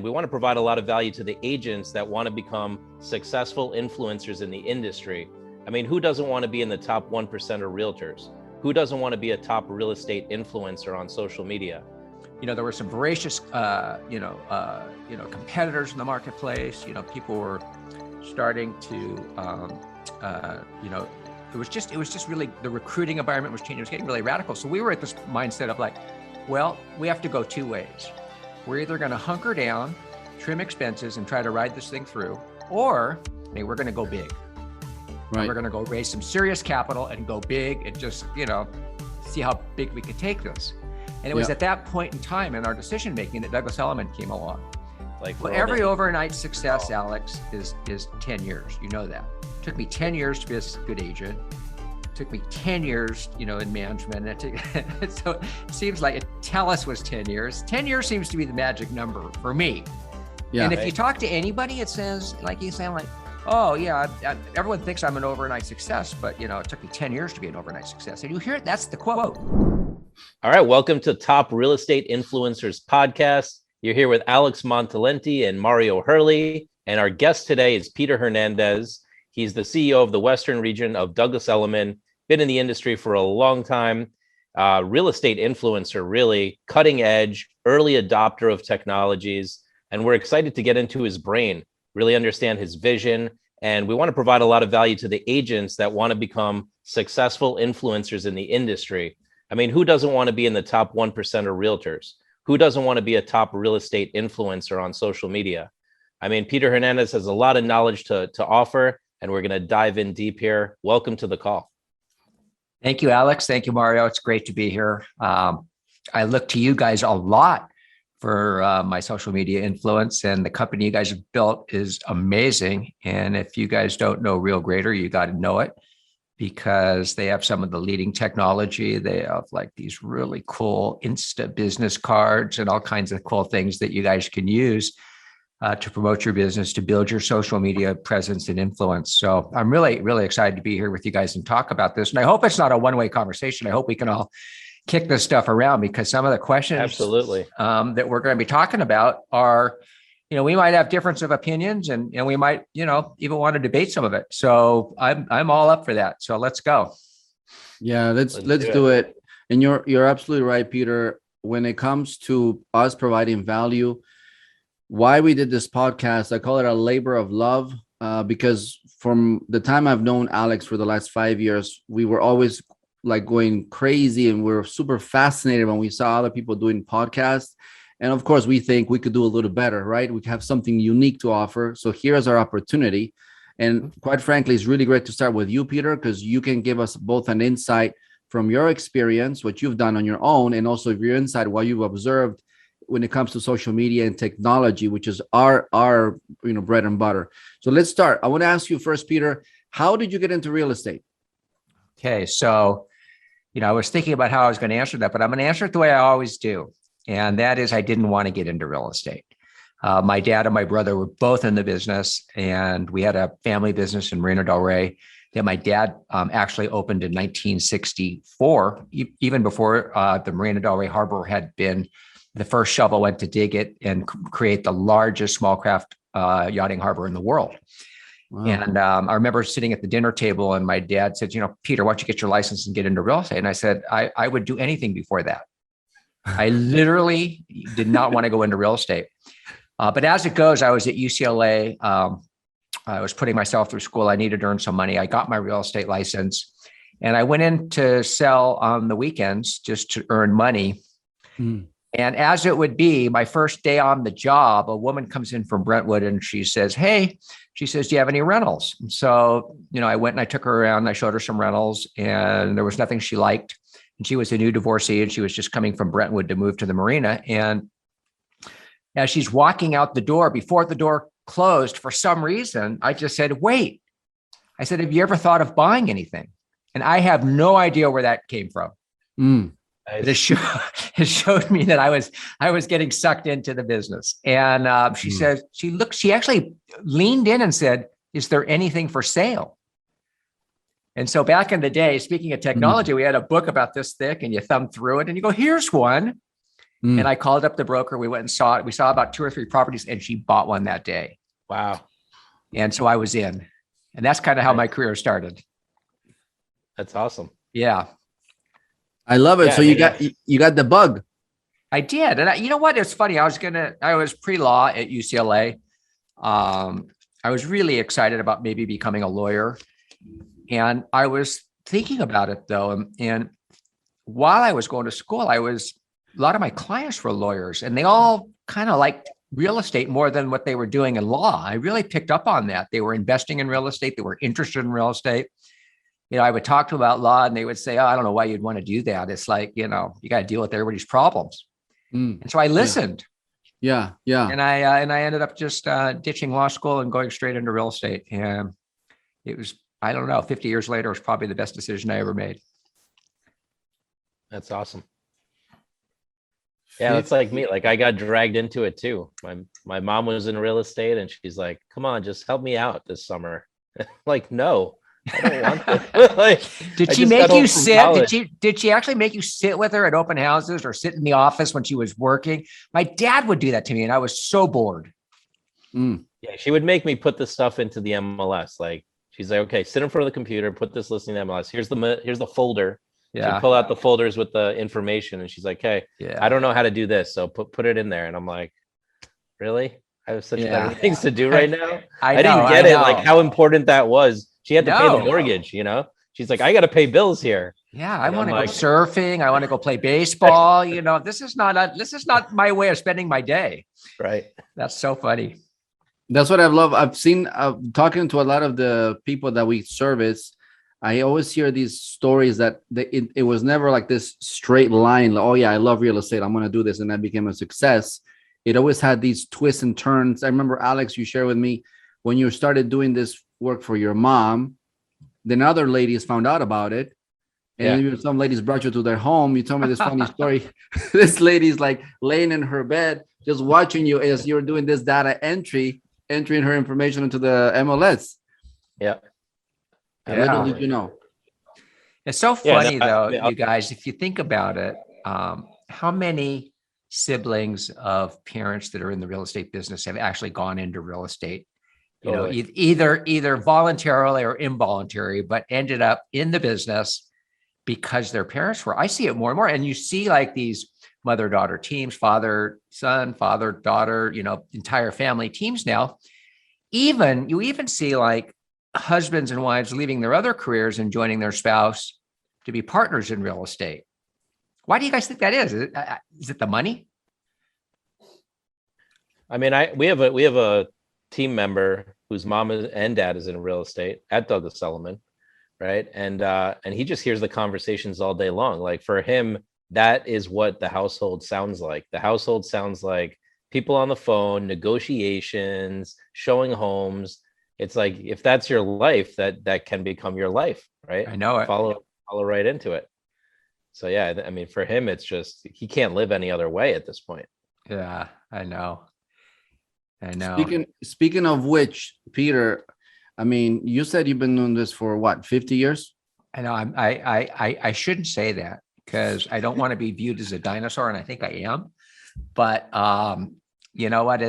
We want to provide a lot of value to the agents that want to become successful influencers in the industry. I mean, who doesn't want to be in the top 1% of realtors? Who doesn't want to be a top real estate influencer on social media? There were some voracious, competitors in the marketplace. People were starting to, it was just really, the recruiting environment was changing. It was getting really radical. So we were at this mindset of like, well, we have to go two ways. We're either going to hunker down, trim expenses, and try to ride this thing through, or we're going to go big. Right. We're going to go raise some serious capital and go big and just, see how big we could take this. And it was at that point in time in our decision making that Douglas Elliman came along. Every overnight success, Alex, is 10 years. You know that. It took me 10 years to be a good agent. It took me 10 years, in management. So it seems like Teles was 10 years. 10 years seems to be the magic number for me. Yeah. And if you talk to anybody, it says, oh yeah, everyone thinks I'm an overnight success, but it took me 10 years to be an overnight success. And you hear it, that's the quote. All right, welcome to Top Real Estate Influencers Podcast. You're here with Alex Montalenti and Mario Hurley. And our guest today is Peter Hernandez. He's the CEO of the Western region of Douglas Elliman, been in the industry for a long time, real estate influencer, really cutting edge, early adopter of technologies. And we're excited to get into his brain, really understand his vision. And we want to provide a lot of value to the agents that want to become successful influencers in the industry. I mean, who doesn't want to be in the top 1% of realtors? Who doesn't want to be a top real estate influencer on social media? I mean, Peter Hernandez has a lot of knowledge to offer, and we're going to dive in deep here. Welcome to the call. Thank you, Alex. Thank you, Mario. It's great to be here. I look to you guys a lot for my social media influence, and the company you guys have built is amazing. And if you guys don't know Real Greater, you got to know it, because they have some of the leading technology. They have these really cool Insta business cards and all kinds of cool things that you guys can use to promote your business, to build your social media presence and influence. So I'm really, really excited to be here with you guys and talk about this. And I hope it's not a one-way conversation. I hope we can all kick this stuff around, because some of the questions absolutely that we're going to be talking about are, we might have difference of opinions, and we might, even want to debate some of it. So I'm all up for that. So let's go. Yeah, let's do it. And you're absolutely right, Peter. When it comes to us providing value, why we did this podcast, I call it a labor of love, because from the time I've known Alex for the last 5 years, we were always going crazy, and we're super fascinated when we saw other people doing podcasts. And of course, we think we could do a little better, right? We have something unique to offer. So here's our opportunity. And quite frankly, it's really great to start with you, Peter, because you can give us both an insight from your experience, what you've done on your own, and also your insight, what you've observed when it comes to social media and technology, which is our bread and butter. So let's start. I want to ask you first, Peter, how did you get into real estate? Okay, so I was thinking about how I was going to answer that, but I'm going to answer it the way I always do. And that is, I didn't want to get into real estate. My dad and my brother were both in the business, and we had a family business in Marina Del Rey that my dad actually opened in 1964, even before the Marina Del Rey Harbor had been the first shovel went to dig it and create the largest small craft yachting harbor in the world. Wow. And I remember sitting at the dinner table, and my dad said, Peter, why don't you get your license and get into real estate? And I said, I would do anything before that. I literally did not want to go into real estate. But as it goes, I was at UCLA. I was putting myself through school. I needed to earn some money. I got my real estate license, and I went in to sell on the weekends just to earn money. And as it would be, my first day on the job, a woman comes in from Brentwood, and she says, do you have any rentals? And so, I went and I took her around, and I showed her some rentals, and there was nothing she liked. And she was a new divorcee, and she was just coming from Brentwood to move to the marina. And as she's walking out the door, before the door closed, for some reason, I just said, wait. I said, have you ever thought of buying anything? And I have no idea where that came from. But it showed me that I was getting sucked into the business. And she says, she actually leaned in and said, is there anything for sale? And so back in the day, speaking of technology, we had a book about this thick, and you thumb through it and you go, here's one. And I called up the broker. We went and saw it. We saw about 2 or 3 properties, and she bought one that day. Wow. And so I was in, and that's kind of how my career started. That's awesome. Yeah. I love it. Yeah, So you got the bug. I did. And you know what? It's funny. I was pre-law at UCLA. I was really excited about maybe becoming a lawyer. And I was thinking about it though. And while I was going to school, a lot of my clients were lawyers, and they all kind of liked real estate more than what they were doing in law. I really picked up on that. They were investing in real estate. They were interested in real estate. I would talk to them about law, and they would say, "Oh, I don't know why you'd want to do that. It's like, you got to deal with everybody's problems." And so I listened. Yeah. And I ended up just ditching law school and going straight into real estate. And it was, I don't know, 50 years later, it was probably the best decision I ever made. That's awesome. Yeah, it's like me. Like I got dragged into it too. My mom was in real estate, and she's like, "Come on, just help me out this summer." Like, no. I don't want that. Like, did she make you sit? Did she actually make you sit with her at open houses or sit in the office when she was working? My dad would do that to me, and I was so bored. Yeah, she would make me put this stuff into the MLS. Like, she's like, "Okay, sit in front of the computer, put this listing in the MLS. Here's the folder." Yeah. She'd pull out the folders with the information, and she's like, "Hey, I don't know how to do this, so put it in there." And I'm like, "Really? I have such better things to do right now." I didn't get it, like how important that was. She had to pay the mortgage, She's like, "I got to pay bills here." Yeah, I want to go surfing. I want to go play baseball. This is not my way of spending my day. Right. That's so funny. That's what I love. I've seen talking to a lot of the people that we service. I always hear these stories that it was never like this straight line. Like, oh yeah, I love real estate, I'm going to do this, and that became a success. It always had these twists and turns. I remember, Alex, you shared with me when you started doing this work for your mom, then other ladies found out about it, and some ladies brought you to their home. You told me this funny story. This lady's like laying in her bed, just watching you as you're doing this data entering her information into the MLS. Yeah. Little did you know. It's so funny though, you guys, if you think about it, how many siblings of parents that are in the real estate business have actually gone into real estate? Either voluntarily or involuntary, but ended up in the business because their parents were. I see it more and more. And you see like these mother-daughter teams, father-son, father-daughter, entire family teams now. You even see like husbands and wives leaving their other careers and joining their spouse to be partners in real estate. Why do you guys think that is? Is it the money? I mean, we have a team member whose mom and dad is in real estate at Douglas Elliman, right? And he just hears the conversations all day long. Like for him, that is what the household sounds like. The household sounds like people on the phone, negotiations, showing homes. It's like, if that's your life, that can become your life, right? I know it. Follow right into it. So yeah, I mean, for him, it's just, he can't live any other way at this point. Yeah, I know. Speaking of which, Peter, I mean, you said you've been doing this for what, 50 years? I know. I shouldn't say that because I don't want to be viewed as a dinosaur, and I think I am. But you know what?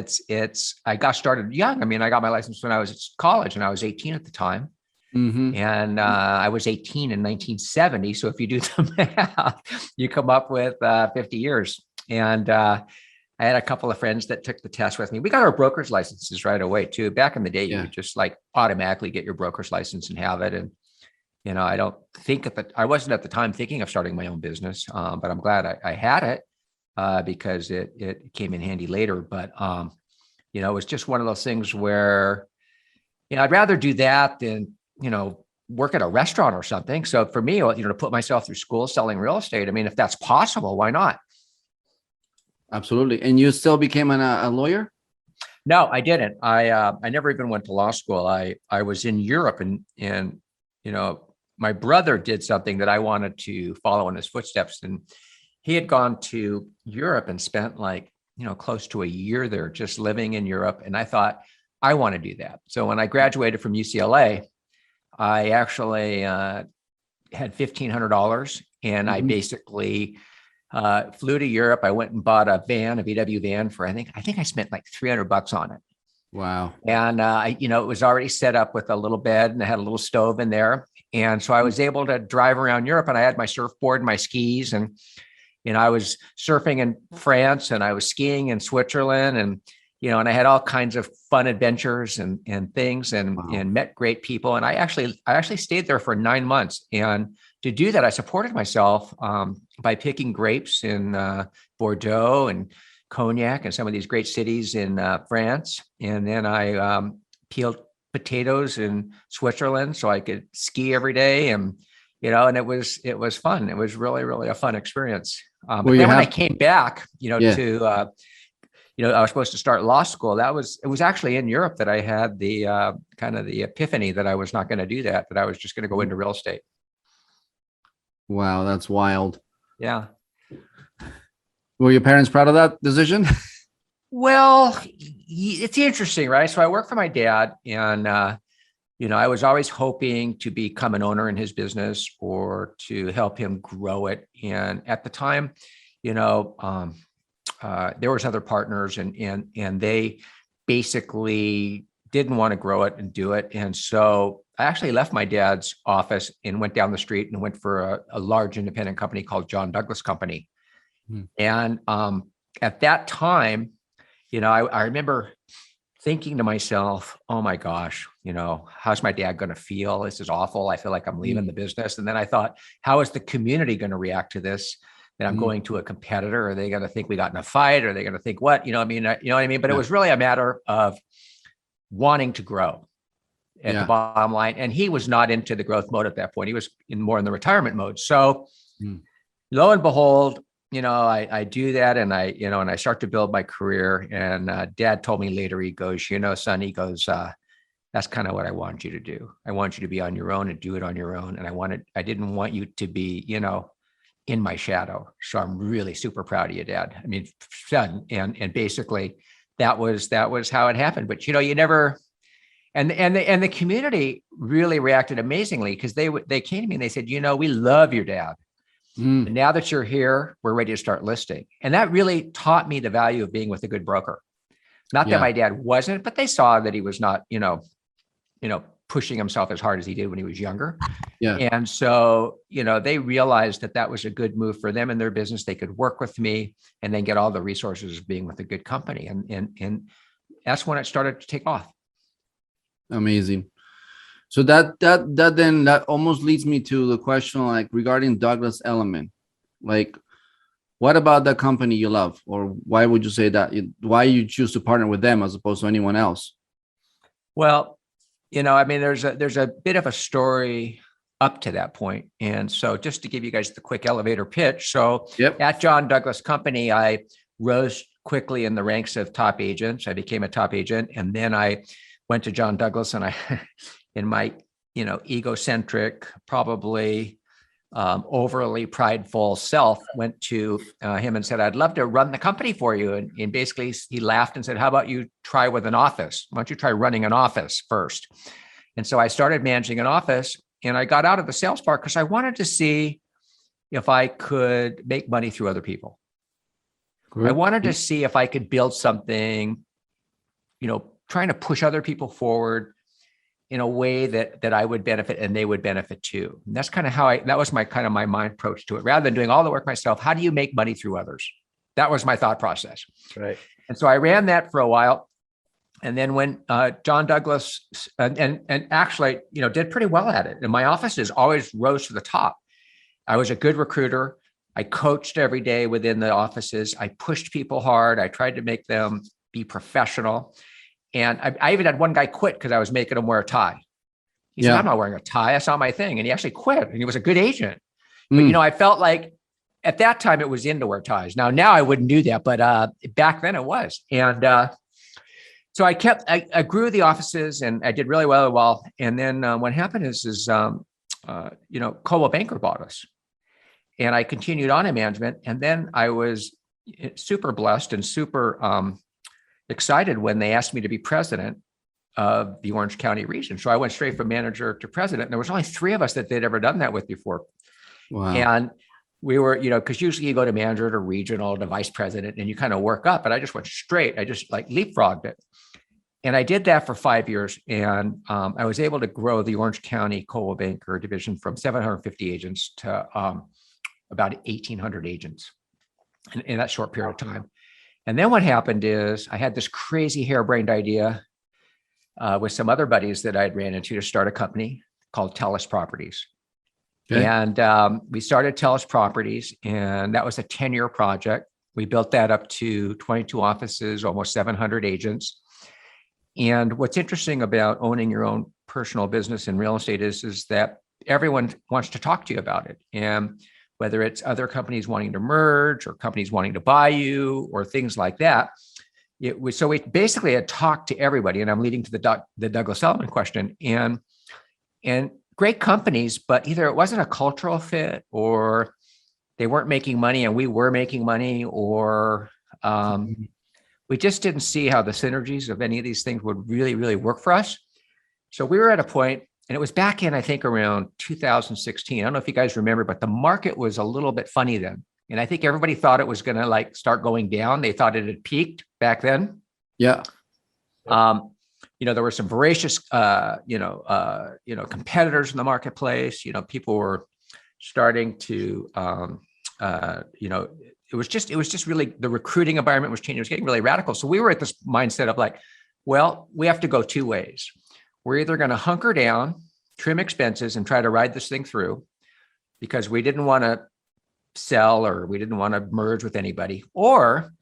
I got started young. I mean, I got my license when I was at college, and I was 18 at the time. Mm-hmm. And I was 18 in 1970. So if you do the math, you come up with 50 years. And I had a couple of friends that took the test with me. We got our broker's licenses right away too. Back in the day, you would just like automatically get your broker's license and have it. And, I don't think I wasn't at the time thinking of starting my own business, but I'm glad I had it because it came in handy later. But, it was just one of those things where, I'd rather do that than, work at a restaurant or something. So for me, to put myself through school selling real estate, I mean, if that's possible, why not? Absolutely. And you still became a lawyer? No, I didn't. I never even went to law school. I was in Europe and my brother did something that I wanted to follow in his footsteps. And he had gone to Europe and spent close to a year there just living in Europe. And I thought, I want to do that. So when I graduated from UCLA, I actually had $1,500 and I basically flew to Europe. I went and bought a VW van for, I think I spent like $300 on it. Wow. And, it was already set up with a little bed and I had a little stove in there. And so I was able to drive around Europe and I had my surfboard and my skis and, I was surfing in France and I was skiing in Switzerland and, and I had all kinds of fun adventures and things and, Wow. and met great people. And I actually stayed there for 9 months. And to do that, I supported myself by picking grapes in Bordeaux and Cognac and some of these great cities in France. And then I peeled potatoes in Switzerland so I could ski every day. And, and it was fun. It was really, really a fun experience. But then when I came back, to, I was supposed to start law school. It was actually in Europe that I had the kind of the epiphany that I was not going to do that I was just going to go into real estate. Wow, that's wild. Yeah. Were your parents proud of that decision? Well, it's interesting, right? So I work for my dad and, I was always hoping to become an owner in his business or to help him grow it. And at the time, there was other partners and they basically didn't want to grow it and do it. And so I actually left my dad's office and went down the street and went for a large independent company called Jon Douglas Company. And at that time, I remember thinking to myself, oh my gosh, how's my dad going to feel? This is awful. I feel like I'm leaving the business. And then I thought, how is the community going to react to this? That I'm going to a competitor? Are they going to think we got in a fight? Are they going to think what? You know what I mean? But it was really a matter of wanting to grow at the bottom line. And he was not into the growth mode at that point. He was more in the retirement mode. So lo and behold, I do that and I start to build my career. And dad told me later, he goes, son, he goes, that's kind of what I want you to do. I want you to be on your own and do it on your own. And I didn't want you to be, in my shadow. So I'm really super proud of you, Dad. I mean, son. And basically that was how it happened. But you never, and the community really reacted amazingly because they came to me and they said, we love your dad. And now that you're here, we're ready to start listing. And that really taught me the value of being with a good broker. Not that my dad wasn't, but they saw that he was not, pushing himself as hard as he did when he was younger. Yeah. And so, they realized that was a good move for them in their business. They could work with me and then get all the resources of being with a good company. And that's when it started to take off. Amazing. So that almost leads me to the question, like regarding Douglas Elliman, like what about the company you love, or why would you say that? Why you choose to partner with them as opposed to anyone else? Well, there's a bit of a story up to that point. And so just to give you guys the quick elevator pitch. So at Jon Douglas Company, I rose quickly in the ranks of top agents. I became a top agent. And then I went to Jon Douglas and I, in my, egocentric, probably overly prideful self, went to him and said, I'd love to run the company for you. And basically he laughed and said, how about you try with an office? Why don't you try running an office first? And so I started managing an office and I got out of the sales part because I wanted to see if I could make money through other people. Correct. I wanted to see if I could build something, trying to push other people forward in a way that I would benefit and they would benefit too. And that's kind of how that was my mind approach to it. Rather than doing all the work myself, how do you make money through others? That was my thought process. Right. And so I ran that for a while. And then when Jon Douglas and actually, did pretty well at it. And my offices always rose to the top. I was a good recruiter. I coached every day within the offices. I pushed people hard. I tried to make them be professional. And I even had one guy quit because I was making him wear a tie. He said, I'm not wearing a tie. That's not my thing. And he actually quit. And he was a good agent. But, I felt like at that time it was in to wear ties. Now I wouldn't do that. But back then it was. And so I grew the offices and I did really well. And then what happened is Coldwell Banker bought us. And I continued on in management. And then I was super blessed and super excited when they asked me to be president of the Orange County region. So I went straight from manager to president. And there was only 3 of us that they'd ever done that with before. Wow. And we were, because usually you go to manager to regional to vice president and you kind of work up, but I just went straight. I just like leapfrogged it. And I did that for 5 years. And I was able to grow the Orange County Coldwell Banker division from 750 agents to about 1,800 agents in that short period of time. And then what happened is I had this crazy harebrained idea with some other buddies that I'd ran into to start a company called Teles Properties. Okay. And we started Teles Properties, and that was a 10-year project. We built that up to 22 offices, almost 700 agents. And what's interesting about owning your own personal business in real estate is that everyone wants to talk to you about it. And whether it's other companies wanting to merge or companies wanting to buy you or things like that, so we basically had talked to everybody. And I'm leading to the Douglas Elliman question. And great companies, but either it wasn't a cultural fit or they weren't making money and we were making money, or we just didn't see how the synergies of any of these things would really, really work for us. So we were at a point, and it was back in, I think, around 2016. I don't know if you guys remember, but the market was a little bit funny then. And I think everybody thought it was going to like start going down. They thought it had peaked back then. Yeah. There were some voracious, competitors in the marketplace. People were starting to, it was just really, the recruiting environment was changing. It was getting really radical. So we were at this mindset of like, well, we have to go two ways. We're either going to hunker down, trim expenses, and try to ride this thing through because we didn't want to sell or we didn't want to merge with anybody, or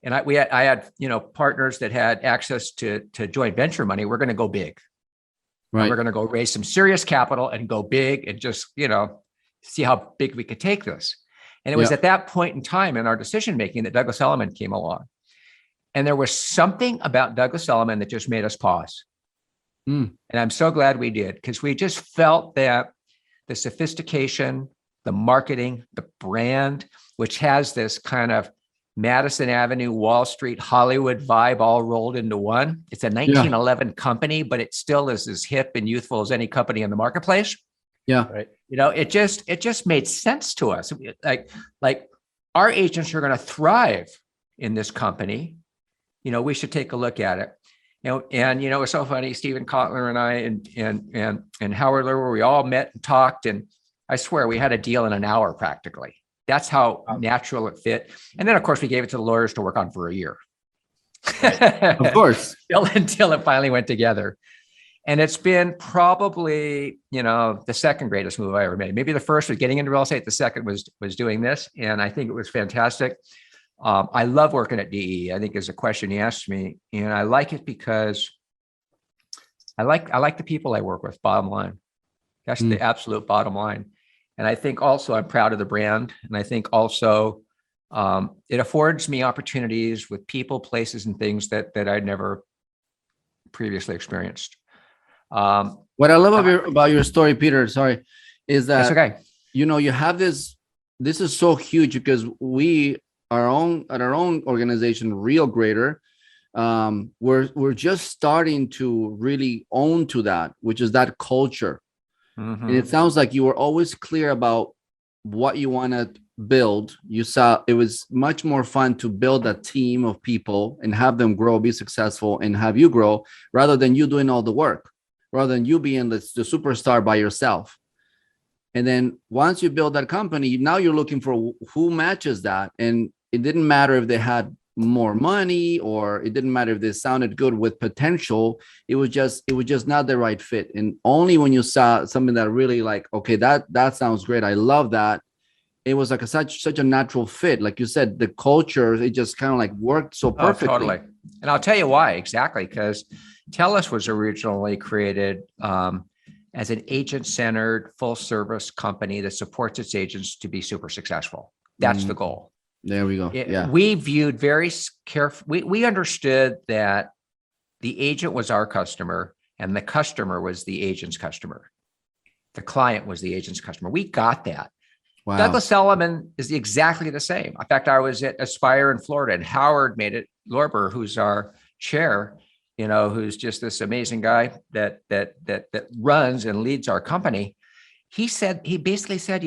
I had partners that had access to joint venture money. We're going to go big. Right. We're going to go raise some serious capital and go big and just, see how big we could take this. And it was at that point in time in our decision making that Douglas Elliman came along. And there was something about Douglas Elliman that just made us pause. And I'm so glad we did, because we just felt that the sophistication, the marketing, the brand, which has this kind of Madison Avenue, Wall Street, Hollywood vibe all rolled into one. It's a 1911 company, but it still is as hip and youthful as any company in the marketplace. Yeah. Right. It just made sense to us. Like our agents are going to thrive in this company. We should take a look at it. It's so funny. Stephen Kotler and I and Howard Lower, we all met and talked, and I swear we had a deal in an hour practically. That's how natural it fit. And then, of course, we gave it to the lawyers to work on for a year. Of course. until it finally went together. And it's been probably, the second greatest move I ever made. Maybe the first was getting into real estate. The second was doing this. And I think it was fantastic. I love working at DE, I think is a question he asked me. And I like it because I like the people I work with, bottom line. That's the absolute bottom line. And I think also I'm proud of the brand. And I think also it affords me opportunities with people, places, and things that I'd never previously experienced. What I love about your story, Peter, is that, okay. You have this is so huge because we, at our own organization, Real Greater, we're just starting to really own to that, which is that culture. And it sounds like you were always clear about what you want to build. You saw it was much more fun to build a team of people and have them grow, be successful, and have you grow, rather than you doing all the work, rather than you being the superstar by yourself. And then once you build that company, now you're looking for who matches that. And it didn't matter if they had more money, or it didn't matter if they sounded good with potential. It was just not the right fit. And only when you saw something that really like, okay, that sounds great, I love that, it was like such a natural fit. Like you said, the culture, it just kind of like worked so perfectly. Oh, totally. And I'll tell you why exactly, because Teles was originally created as an agent-centered, full-service company that supports its agents to be super successful. That's the goal. There we go. We viewed very carefully. We understood that the agent was our customer and the customer was the agent's customer. The client was the agent's customer. We got that. Wow. Douglas Elliman is exactly the same. In fact, I was at Aspire in Florida, and Howard made it. Lorber, who's our chair, who's just this amazing guy that runs and leads our company. He basically said,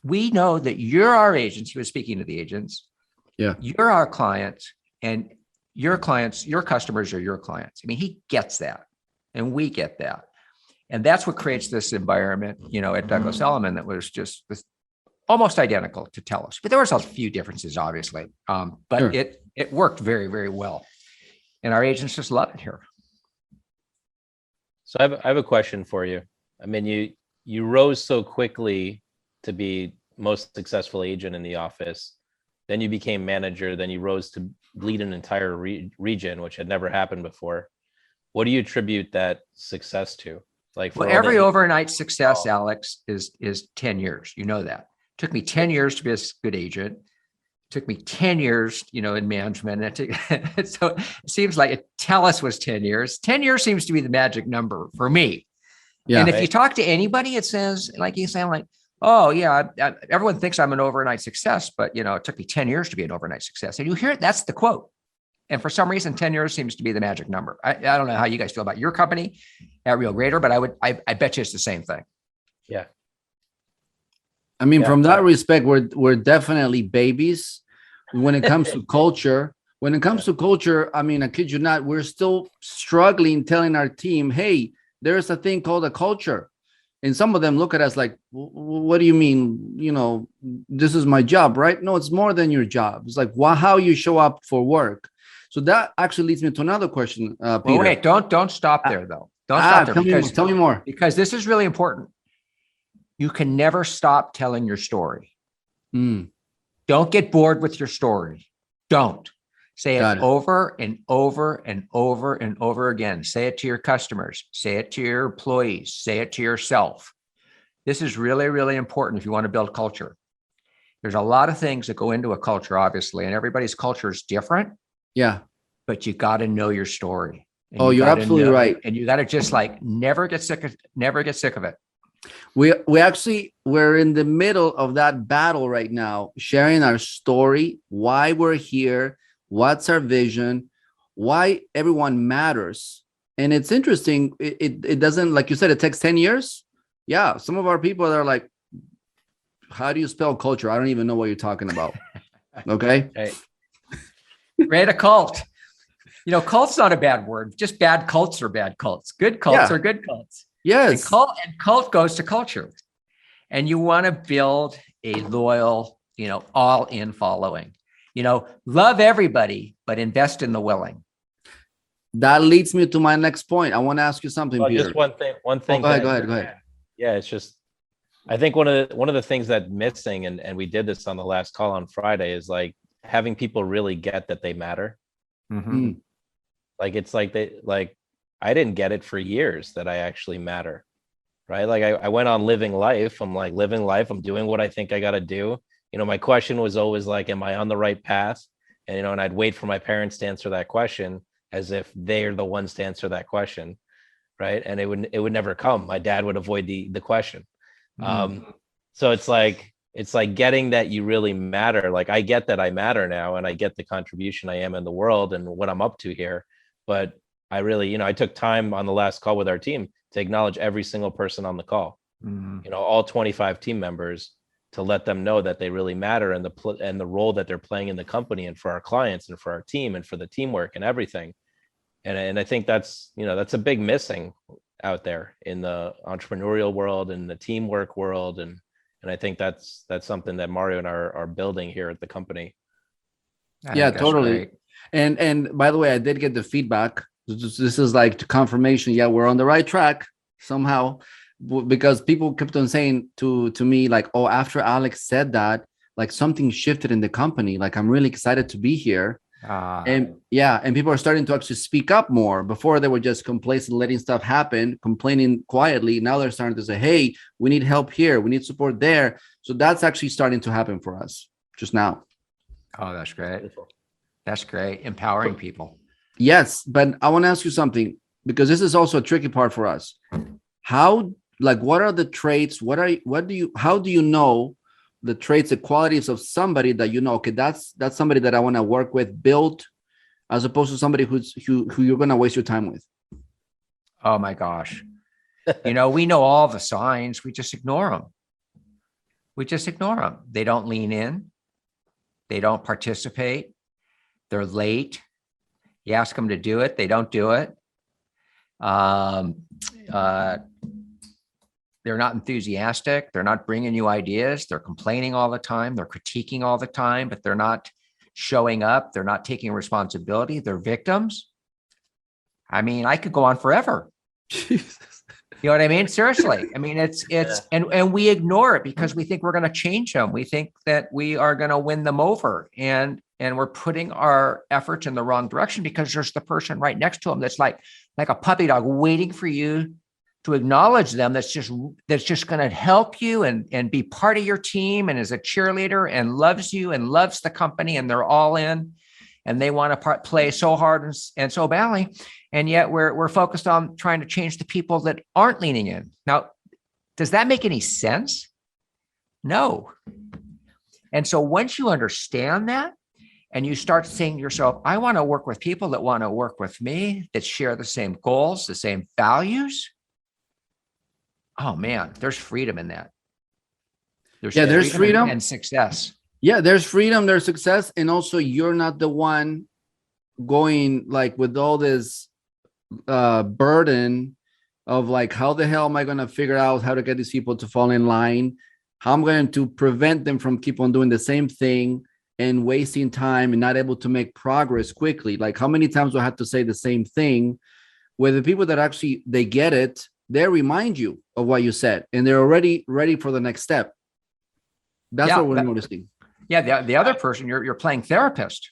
we know that you're our agents. He was speaking to the agents. Yeah. You're our clients, and your clients, your customers are your clients. I mean, he gets that, and we get that. And that's what creates this environment, at Douglas Elliman that was just almost identical to Teles. But there was a few differences, obviously. But Sure. it worked very, very well. And our agents just love it here. So I have a question for you. I mean, you rose so quickly to be most successful agent in the office. Then you became manager. Then you rose to lead an entire region, which had never happened before. What do you attribute that success to? Well, every overnight success, Alex, is 10 years. You know that. It took me 10 years to be a good agent. It took me 10 years, in management. So it seems like Teles was 10 years. 10 years seems to be the magic number for me. Yeah. And if you talk to anybody, it says, like you sound like, oh yeah, everyone thinks I'm an overnight success, but it took me 10 years to be an overnight success. And you hear it, that's the quote. And for some reason, 10 years seems to be the magic number. I don't know how you guys feel about your company at Real Greater, but I bet you it's the same thing. Yeah. I mean, from that respect, we're definitely babies when it comes to culture. When it comes to culture, I mean, I kid you not, we're still struggling telling our team, hey, there's a thing called a culture. And some of them look at us like, what do you mean? This is my job, right? No, it's more than your job. It's like how you show up for work. So that actually leads me to another question, Peter. Well, wait, don't stop there though. Don't stop there. Tell me more. Because this is really important. You can never stop telling your story. Don't get bored with your story. Don't. Say it over and over and over and over again. Say it to your customers. Say it to your employees. Say it to yourself. This is really, really important if you want to build culture. There's a lot of things that go into a culture, obviously, and everybody's culture is different. Yeah. But you got to know your story. You're absolutely right. And you got to just never get sick of it. We're in the middle of that battle right now, sharing our story, why we're here, what's our vision, why everyone matters. And it's interesting. It doesn't, like you said, it takes 10 years. Yeah. Some of our people are like, how do you spell culture? I don't even know what you're talking about. Okay. Hey. Create a cult. Cult's not a bad word. Just bad cults are bad cults. Good cults are good cults. Yes. And cult goes to culture. And you want to build a loyal, all in following. Love everybody, but invest in the willing. That leads me to my next point. I want to ask you something, Peter. Just one thing. Go ahead. Yeah, it's just, I think one of the things that's missing, and we did this on the last call on Friday, is having people really get that they matter. Mm-hmm. I didn't get it for years that I actually matter, right? I went on living life. I'm living life. I'm doing what I think I got to do. My question was always am I on the right path? And, and I'd wait for my parents to answer that question as if they're the ones to answer that question. Right. And it would never come. My dad would avoid the question. Mm-hmm. So it's like getting that you really matter. I get that I matter now, and I get the contribution I am in the world and what I'm up to here. But I really, I took time on the last call with our team to acknowledge every single person on the call, all 25 team members, to let them know that they really matter, and the role that they're playing in the company and for our clients and for our team and for the teamwork and everything. And I think that's a big missing out there in the entrepreneurial world and the teamwork world. And I think that's something that Mario and I are building here at the company. Yeah, totally. Great. And by the way, I did get the feedback. This is confirmation. Yeah, we're on the right track somehow, because people kept on saying to me after Alex said that, something shifted in the company. I'm really excited to be here. And people are starting to actually speak up more. Before they were just complacent, letting stuff happen, complaining quietly. Now they're starting to say, hey, we need help here. We need support there. So that's actually starting to happen for us just now. Oh, that's great. That's great. Empowering people. Yes. But I want to ask you something, because this is also a tricky part for us. What are the traits? How do you know the traits, the qualities of somebody that okay, that's somebody that I want to work with, build, as opposed to somebody who you're going to waste your time with? Oh my gosh. We know all the signs. We just ignore them. We just ignore them. They don't lean in. They don't participate. They're late. You ask them to do it, they don't do it. They're not enthusiastic. They're not bringing you ideas. They're complaining all the time. They're critiquing all the time, but they're not showing up. They're not taking responsibility. They're victims. I mean, I could go on forever. Jesus. You know what I mean? Seriously. I mean, and we ignore it because we think we're going to change them. We think that we are going to win them over, and we're putting our efforts in the wrong direction because there's the person right next to them that's like a puppy dog waiting for you to acknowledge them. That's just going to help you and be part of your team and is a cheerleader and loves you and loves the company, and they're all in and they want to play so hard and so badly. And yet we're focused on trying to change the people that aren't leaning in. Now, does that make any sense? No. And so once you understand that and you start saying to yourself, I want to work with people that want to work with me, that share the same goals, the same values. Oh man, there's freedom in that. There's freedom and success. Yeah, there's freedom, there's success. And also you're not the one going like with all this burden of like, how the hell am I going to figure out how to get these people to fall in line? How I'm going to prevent them from keep on doing the same thing and wasting time and not able to make progress quickly. Like how many times do I have to say the same thing where the people that actually, they get it, they remind you of what you said and they're already ready for the next step. That's what we're noticing. Yeah. The other person, you're playing therapist.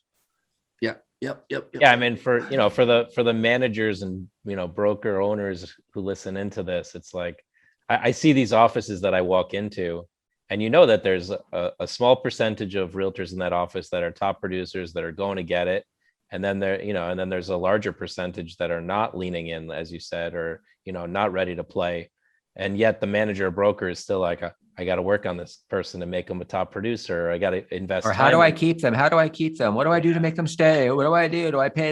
Yep. Yeah, I mean, for the managers and broker owners who listen into this, it's like I see these offices that I walk into, and that there's a small percentage of realtors in that office that are top producers that are going to get it, and then there's a larger percentage that are not leaning in, as you said, or not ready to play, and yet the manager or broker is still like, I got to work on this person to make them a top producer. Or I got to invest. Or how do I keep them? How do I keep them? What do I do to make them stay? What do I do? Do I pay?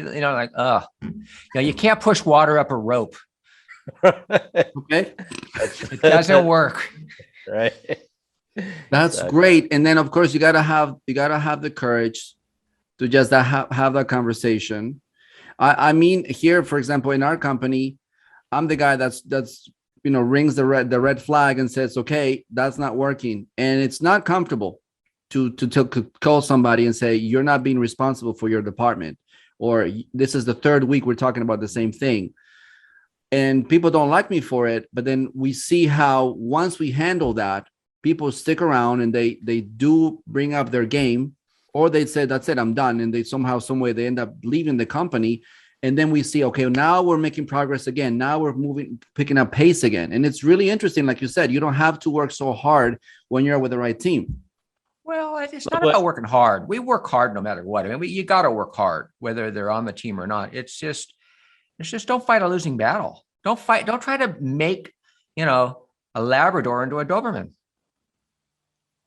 You can't push water up a rope. Okay. It doesn't work. Right. That's great. And then of course you gotta have the courage to just have that conversation. I mean, here, for example, in our company, I'm the guy that's rings the red flag and says, okay, that's not working. And it's not comfortable to call somebody and say, you're not being responsible for your department, or this is the third week we're talking about the same thing. And people don't like me for it. But then we see how once we handle that, people stick around and they do bring up their game, or they say, that's it, I'm done. And they somehow, some way, they end up leaving the company. And then we see, okay, now we're making progress again. Now we're picking up pace again. And it's really interesting. Like you said, you don't have to work so hard when you're with the right team. Well, it's not about working hard. We work hard no matter what. I mean, you got to work hard, whether they're on the team or not. It's just don't fight a losing battle. Don't try to make, a Labrador into a Doberman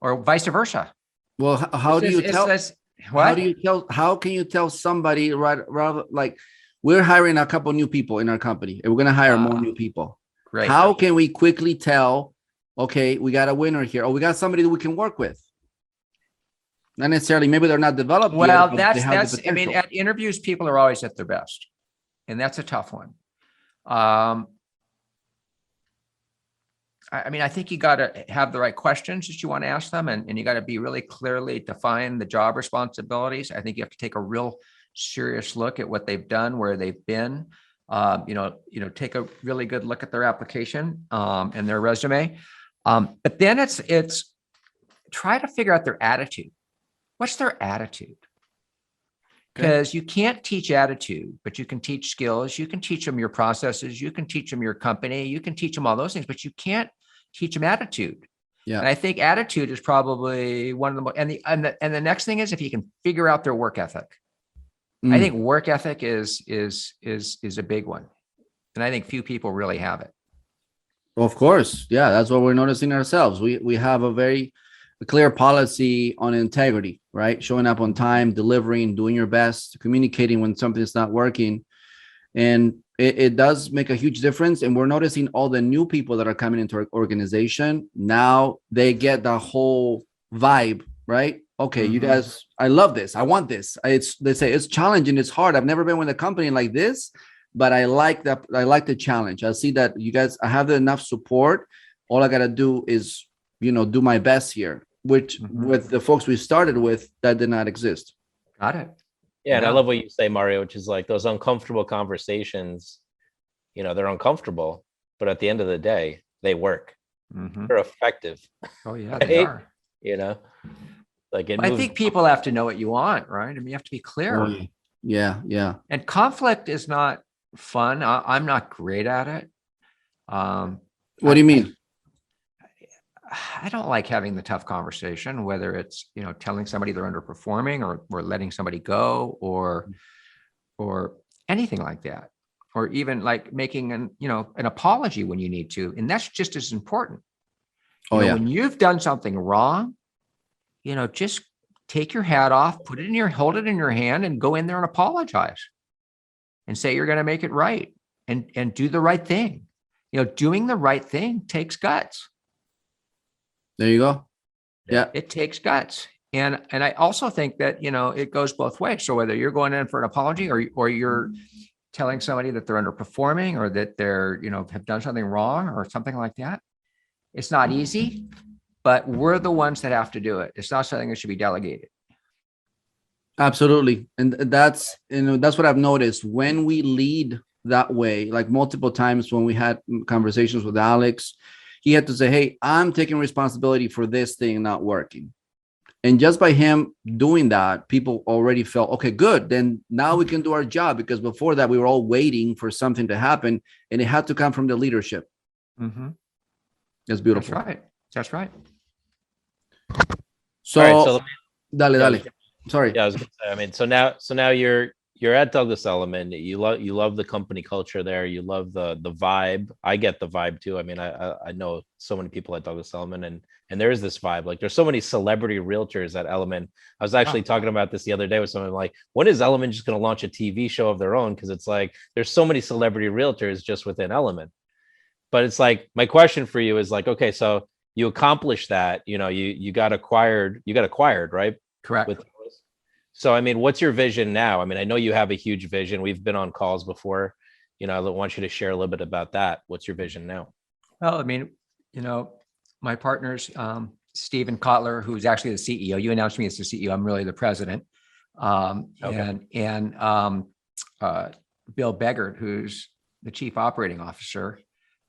or vice versa. Well, how can you tell somebody rather like, we're hiring a couple new people in our company and we're going to hire more new people. Great. How can we quickly tell, okay, we got a winner here, or we got somebody that we can work with? Not necessarily, maybe they're not developed well, yet. That's I mean, at interviews, people are always at their best. And that's a tough one. I think you got to have the right questions that you want to ask them, and you got to be really clearly define the job responsibilities. I think you have to take a real serious look at what they've done, where they've been, take a really good look at their application and their resume. But then it's try to figure out their attitude. What's their attitude? Because you can't teach attitude, but you can teach skills. You can teach them your processes. You can teach them your company. You can teach them all those things, but you can't teach them attitude. Yeah. And I think attitude is probably one of the most, and the next thing is if you can figure out their work ethic. I think work ethic is a big one. And I think few people really have it. Well, of course. Yeah. That's what we're noticing ourselves. We have a very clear policy on integrity, right? Showing up on time, delivering, doing your best, communicating when something's not working. And it does make a huge difference. And we're noticing all the new people that are coming into our organization. Now they get the whole vibe, right? Okay, you guys, I love this. I want this. They say it's challenging. It's hard. I've never been with a company like this, but I like that. I like the challenge. I see that you guys, I have enough support. All I got to do is, do my best here, which with the folks we started with, that did not exist. Got it. Yeah, and I love what you say, Mario, which is like those uncomfortable conversations, they're uncomfortable, but at the end of the day, they work. They're effective. Oh, yeah, right? they are. Like I think people have to know what you want, right? I mean, you have to be clear. Yeah. And conflict is not fun. I'm not great at it. What do you mean? I don't like having the tough conversation, whether it's, telling somebody they're underperforming or letting somebody go or anything like that, or even like making an apology when you need to. And that's just as important. When you've done something wrong, just take your hat off, hold it in your hand and go in there and apologize and say, you're going to make it right and do the right thing. Doing the right thing takes guts. There you go. Yeah. It takes guts. And I also think that, it goes both ways. So whether you're going in for an apology or you're telling somebody that they're underperforming or that they're, have done something wrong or something like that, it's not easy, but we're the ones that have to do it. It's not something that should be delegated. Absolutely. And that's what I've noticed when we lead that way, like multiple times when we had conversations with Alex, he had to say, hey, I'm taking responsibility for this thing not working. And just by him doing that, people already felt, okay, good. Then now we can do our job, because before that, we were all waiting for something to happen and it had to come from the leadership. That's beautiful. That's right. So, dale. Sorry. Yeah, I was gonna say, I mean, so now you're at Douglas Elliman. You love the company culture there. You love the vibe. I get the vibe too. I mean, I know so many people at Douglas Elliman, and there is this vibe. Like, there's so many celebrity realtors at Elliman. I was actually talking about this the other day with someone, like, when is Elliman just going to launch a TV show of their own? Because it's like there's so many celebrity realtors just within Elliman. But it's like, my question for you is like, okay, so you accomplished that. You got acquired, right? Correct. So, I mean, what's your vision now? I mean, I know you have a huge vision. We've been on calls before. I want you to share a little bit about that. What's your vision now? Well, I mean, my partners, Stephen Kotler, who's actually the CEO. You announced me as the CEO. I'm really the president. And Bill Beggart, who's the chief operating officer.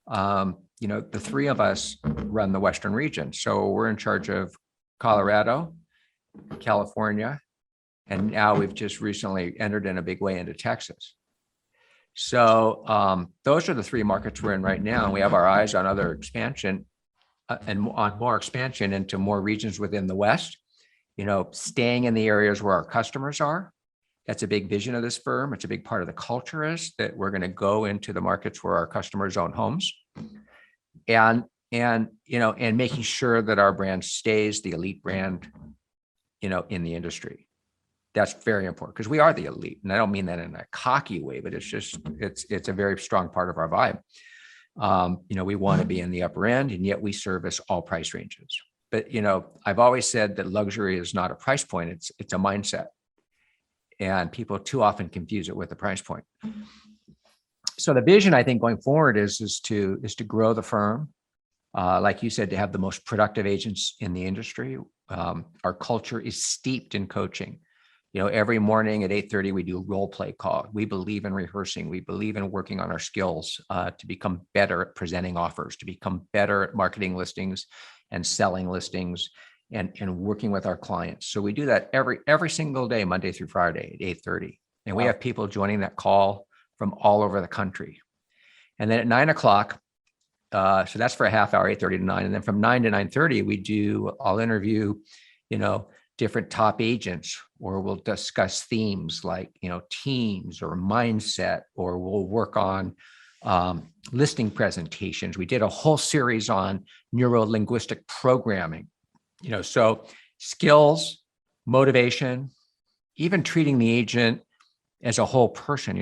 The three of us run the Western region. So we're in charge of Colorado, California, and now we've just recently entered in a big way into Texas. So those are the three markets we're in right now. And we have our eyes on other expansion and on more expansion into more regions within the West, staying in the areas where our customers are. That's a big vision of this firm. It's a big part of the culture is that we're going to go into the markets where our customers own homes and making sure that our brand stays the elite brand, in the industry. That's very important because we are the elite. And I don't mean that in a cocky way, but it's a very strong part of our vibe. We want to be in the upper end, and yet we service all price ranges. But, I've always said that luxury is not a price point. It's a mindset. And people too often confuse it with the price point. So the vision, I think, going forward is to grow the firm. Like you said, to have the most productive agents in the industry. Our culture is steeped in coaching. Every morning at 8:30, we do a role play call. We believe in rehearsing. We believe in working on our skills to become better at presenting offers, to become better at marketing listings and selling listings and working with our clients. So we do that every single day, Monday through Friday at 8:30. And we have people joining that call from all over the country. And then at 9:00, so that's for a half hour, 8:30 to 9. And then from 9 to 9:30, I'll interview, different top agents, or we'll discuss themes like, teams or mindset, or we'll work on listing presentations. We did a whole series on neuro-linguistic programming, so skills, motivation, even treating the agent as a whole person.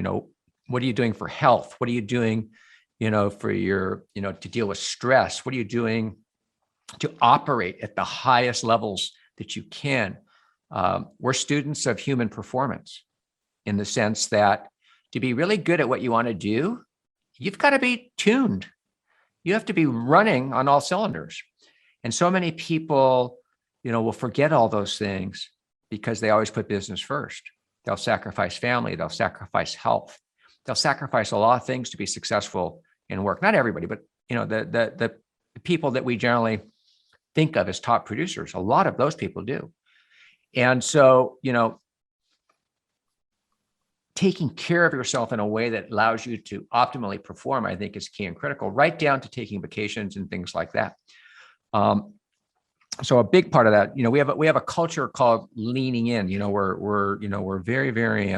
What are you doing for health? What are you doing, for your, to deal with stress? What are you doing to operate at the highest levels that you can? We're students of human performance in the sense that to be really good at what you want to do, you've got to be tuned. You have to be running on all cylinders. And so many people, will forget all those things because they always put business first. They'll sacrifice family. They'll sacrifice health. They'll sacrifice a lot of things to be successful in work. Not everybody, but the people that we generally think of as top producers, a lot of those people do. And so, taking care of yourself in a way that allows you to optimally perform, I think, is key and critical, right down to taking vacations and things like that. So a big part of that, we have a culture called leaning in. We're very, very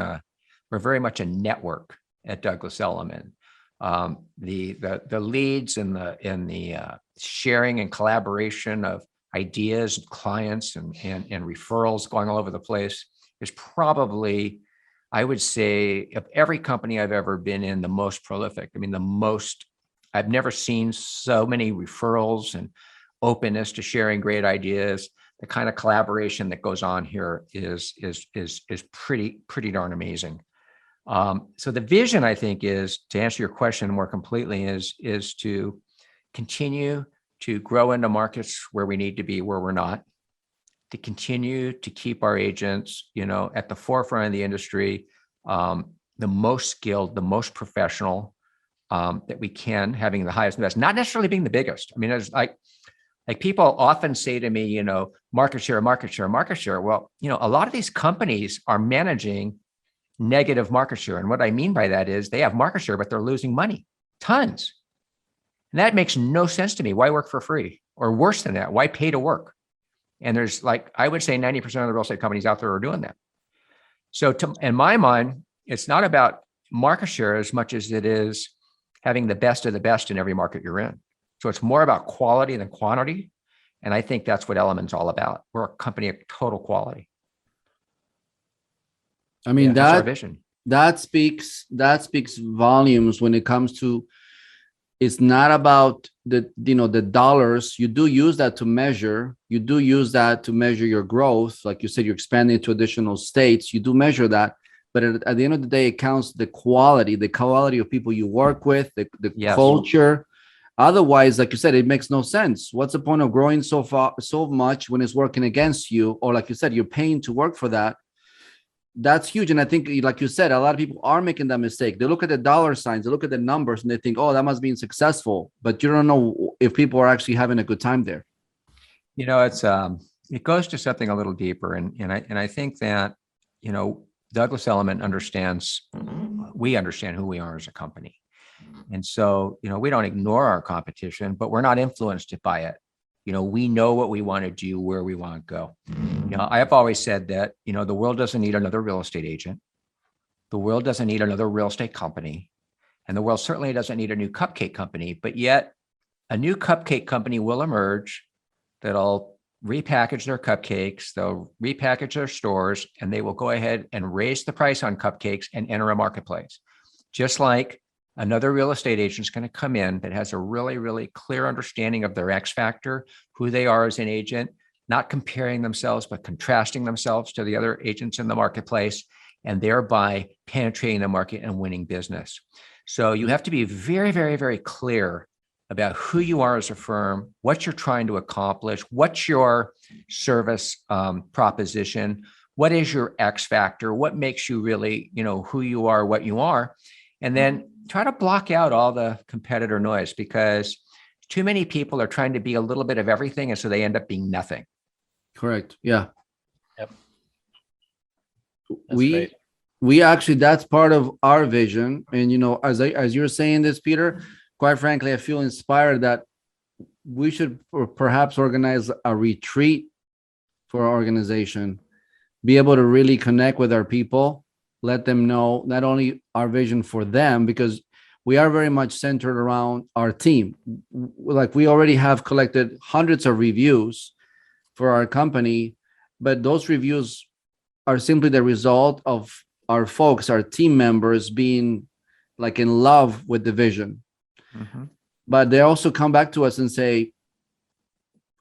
we're very much a network at Douglas Elliman. The leads and the sharing and collaboration of ideas, and clients, and referrals going all over the place is probably, I would say, of every company I've ever been in, the most prolific. I mean, I've never seen so many referrals and openness to sharing great ideas. The kind of collaboration that goes on here is pretty darn amazing. So the vision, I think, is, to answer your question more completely, is to continue to grow into markets where we need to be, where we're not, to continue to keep our agents, at the forefront of the industry, the most skilled, the most professional that we can, having the highest and best, not necessarily being the biggest. I mean, it's like people often say to me, market share, market share, market share. Well, a lot of these companies are managing negative market share. And what I mean by that is they have market share, but they're losing money, tons. And that makes no sense to me. Why work for free? Or worse than that, why pay to work? And there's, I would say 90% of the real estate companies out there are doing that. So in my mind, it's not about market share as much as it is having the best of the best in every market you're in. So it's more about quality than quantity. And I think that's what Element's all about. We're a company of total quality. I mean, that's our vision. That speaks volumes when it comes to, it's not about the dollars. You do use that to measure. You do use that to measure your growth. Like you said, you're expanding to additional states. You do measure that. But at the end of the day, it counts the quality of people you work with, the Yes. culture. Otherwise, like you said, it makes no sense. What's the point of growing so much when it's working against you? Or like you said, you're paying to work for that. That's huge. And I think, like you said, a lot of people are making that mistake. They look at the dollar signs, they look at the numbers, and they think, oh, that must be successful. But you don't know if people are actually having a good time there. It's it goes to something a little deeper. And I think that, Douglas Elliman we understand who we are as a company. And so, we don't ignore our competition, but we're not influenced by it. We know what we want to do, where we want to go. I have always said that, the world doesn't need another real estate agent. The world doesn't need another real estate company. And the world certainly doesn't need a new cupcake company, but yet a new cupcake company will emerge that'll repackage their cupcakes, they'll repackage their stores, and they will go ahead and raise the price on cupcakes and enter a marketplace. Just like another real estate agent is going to come in that has a really, really clear understanding of their X factor, who they are as an agent, not comparing themselves, but contrasting themselves to the other agents in the marketplace, and thereby penetrating the market and winning business. So you have to be very, very, very clear about who you are as a firm, what you're trying to accomplish, what's your service proposition, what is your X factor, what makes you really, who you are, what you are, and then try to block out all the competitor noise, because too many people are trying to be a little bit of everything, and so they end up being nothing. Correct. Yeah. Yep. We actually, that's part of our vision. And, as you're saying this, Peter, quite frankly, I feel inspired that we should perhaps organize a retreat for our organization, be able to really connect with our people, let them know not only our vision for them, because we are very much centered around our team. Like, we already have collected hundreds of reviews for our company, but those reviews are simply the result of our folks, our team members being like in love with the vision. Mm-hmm. But they also come back to us and say,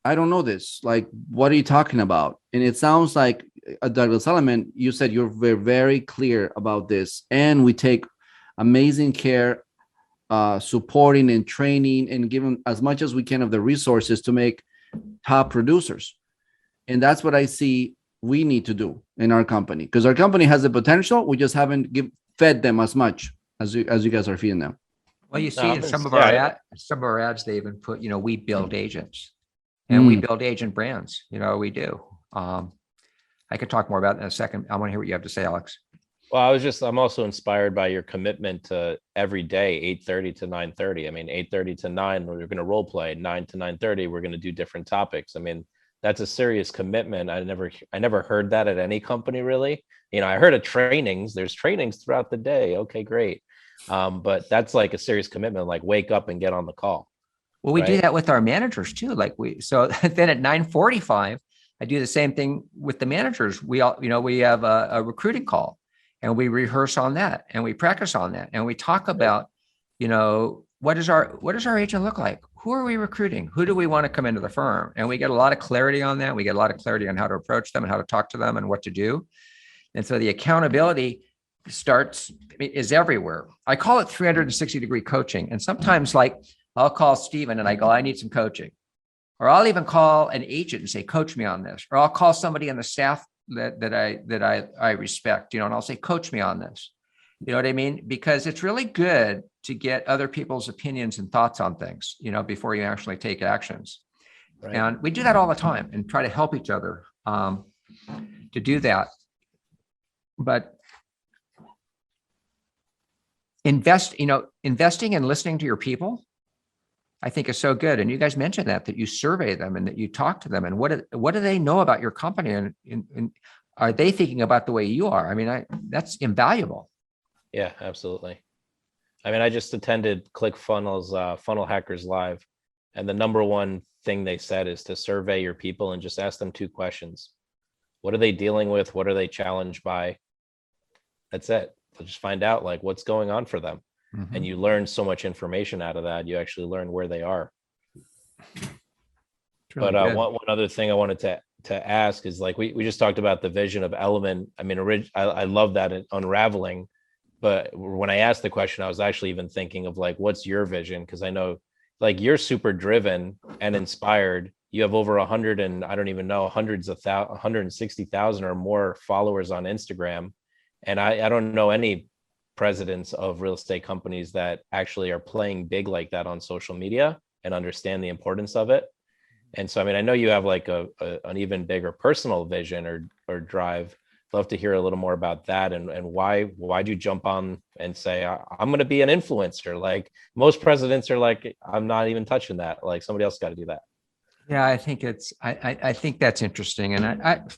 I don't know this. Like, what are you talking about? And it sounds like Douglas Element, you said you're very, very clear about this. And we take amazing care, supporting and training and giving as much as we can of the resources to make top producers. And that's what I see we need to do in our company, because our company has the potential. We just haven't fed them as much as you guys are feeding them. Well, you see in some of our ads, they even put, we build agents. And we build agent brands, we do. I could talk more about that in a second. I want to hear what you have to say, Alex. Well, I'm also inspired by your commitment to every day, 8:30 to 9:30. I mean, 8:30 to 9, we're going to role play. 9 to 9:30, we're going to do different topics. I mean, that's a serious commitment. I never heard that at any company, really. I heard of trainings. There's trainings throughout the day. Okay, great. But that's like a serious commitment, like wake up and get on the call. Well, we do that with our managers too. So then at 9:45, I do the same thing with the managers. We have a recruiting call, and we rehearse on that, and we practice on that, and we talk about, what does our agent look like? Who are we recruiting? Who do we want to come into the firm? And we get a lot of clarity on that. We get a lot of clarity on how to approach them and how to talk to them and what to do. And so the accountability is everywhere. I call it 360-degree coaching. And sometimes I'll call Steven and I go, I need some coaching. Or I'll even call an agent and say, coach me on this. Or I'll call somebody on the staff that I respect, and I'll say, coach me on this. You know what I mean? Because it's really good to get other people's opinions and thoughts on things, before you actually take actions. Right. And we do that all the time and try to help each other to do that. But investing and listening to your people, I think is so good. And you guys mentioned that you survey them and that you talk to them, and what do they know about your company? And are they thinking about the way you are? I mean, that's invaluable. Yeah, absolutely. I mean, I just attended ClickFunnels Funnel Hackers Live, and the number one thing they said is to survey your people and just ask them 2 questions. What are they dealing with? What are they challenged by? That's it. So just find out what's going on for them. Mm-hmm. And you learn so much information out of that. You actually learn where they are. Really but one other thing I wanted to ask is we just talked about the vision of Element. I mean, I love that unraveling. But when I asked the question, I was actually even thinking of what's your vision? Because I know you're super driven and inspired. You have over 100 and I don't even know, 160,000 or more followers on Instagram. And I don't know any presidents of real estate companies that actually are playing big like that on social media and understand the importance of it. And so, I mean, I know you have an even bigger personal vision or drive. Love to hear a little more about that and why'd you jump on and say, I'm going to be an influencer? Most presidents are I'm not even touching that. Somebody else got to do that. Yeah, I think I think that's interesting. And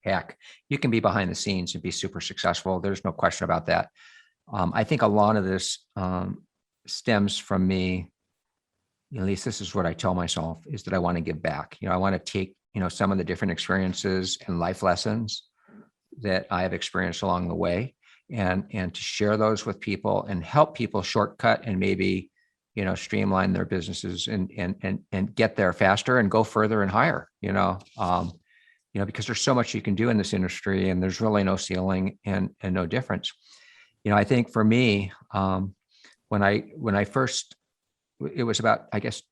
heck, you can be behind the scenes and be super successful. There's no question about that. I think a lot of this stems from me, at least this is what I tell myself, is that I want to give back. I want to take, some of the different experiences and life lessons that I have experienced along the way and to share those with people and help people shortcut and maybe, streamline their businesses and get there faster and go further and higher, because there's so much you can do in this industry and there's really no ceiling and no difference. I think for me, when I first, it was about, I guess,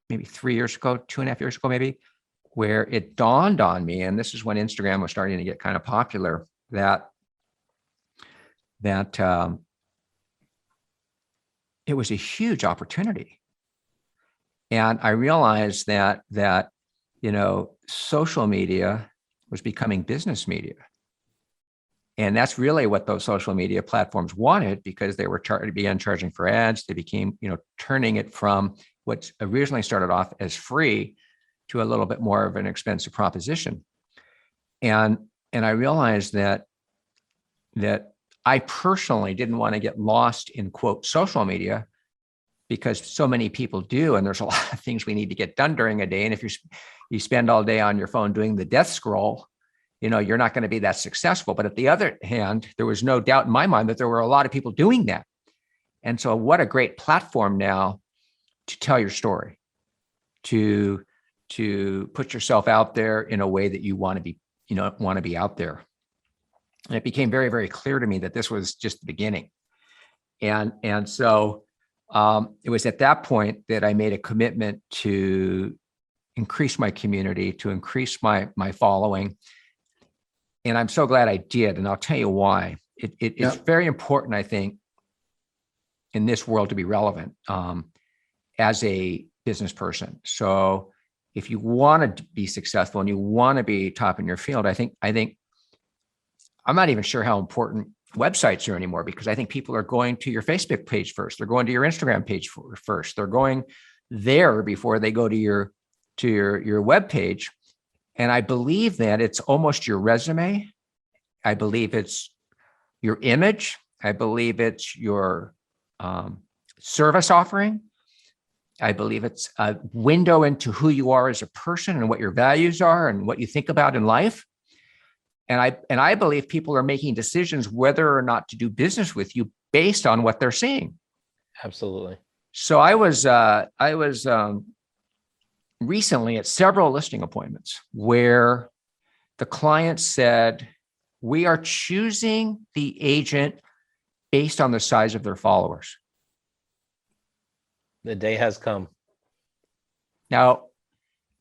maybe 3 years ago, 2.5 years ago, maybe, where it dawned on me, and this is when Instagram was starting to get kind of popular, that it was a huge opportunity. And I realized that social media was becoming business media. And that's really what those social media platforms wanted, because they began charging for ads. They became, turning it from what originally started off as free to a little bit more of an expensive proposition. And I realized that I personally didn't want to get lost in, quote, social media, because so many people do. And there's a lot of things we need to get done during a day. And if you spend all day on your phone doing the death scroll, you're not going to be that successful. But at the other hand, there was no doubt in my mind that there were a lot of people doing that. And so what a great platform now to tell your story, to put yourself out there in a way that you want to be out there. And it became very, very clear to me that this was just the beginning. And so it was at that point that I made a commitment to increase my community, to increase my following. And I'm so glad I did. And I'll tell you why. It's very important, I think, in this world to be relevant as a business person. So if you want to be successful and you want to be top in your field, I think I'm not even sure how important websites are anymore, because I think people are going to your Facebook page first. They're going to your Instagram page first. They're going there before they go to your web page. And I believe that it's almost your resume. I believe it's your image. I believe it's your service offering. I believe it's a window into who you are as a person and what your values are and what you think about in life. And I believe people are making decisions whether or not to do business with you based on what they're seeing. Absolutely. So I was recently at several listing appointments where the client said, we are choosing the agent based on the size of their followers. The day has come. Now,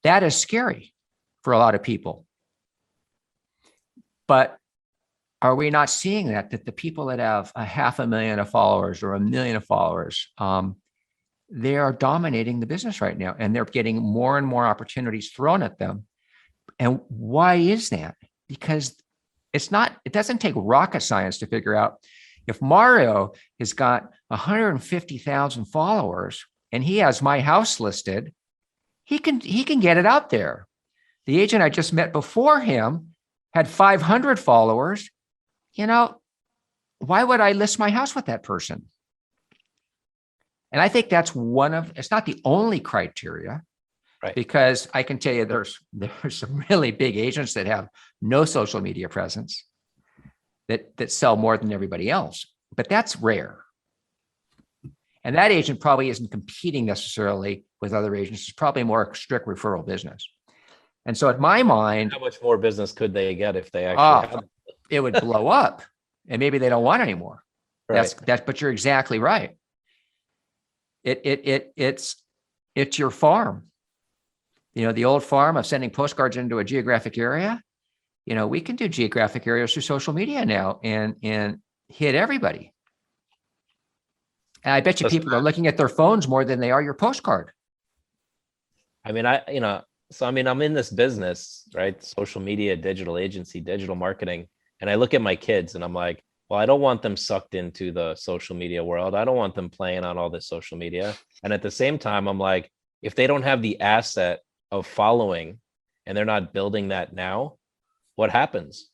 that is scary for a lot of people. But are we not seeing that the people that have 500,000 of followers or 1 million of followers, they are dominating the business right now, and they're getting more and more opportunities thrown at them. And why is that? Because it doesn't take rocket science to figure out if Mario has got 150,000 followers and he has my house listed, he can get it out there. The agent I just met before him had 500 followers. Why would I list my house with that person? And I think that's it's not the only criteria, right? Because I can tell you there's some really big agents that have no social media presence that sell more than everybody else, but that's rare. And that agent probably isn't competing necessarily with other agents. It's probably more a strict referral business. And so, in my mind, how much more business could they get if they actually had it would blow up, and maybe they don't want anymore. Right. But you're exactly right. It's your farm. The old farm of sending postcards into a geographic area. We can do geographic areas through social media now and hit everybody. And I bet you people are looking at their phones more than they are your postcard. I mean, I'm in this business, right? Social media, digital agency, digital marketing. And I look at my kids and I'm like, well, I don't want them sucked into the social media world. I don't want them playing on all this social media. And at the same time, I'm like, if they don't have the asset of following and they're not building that now, what happens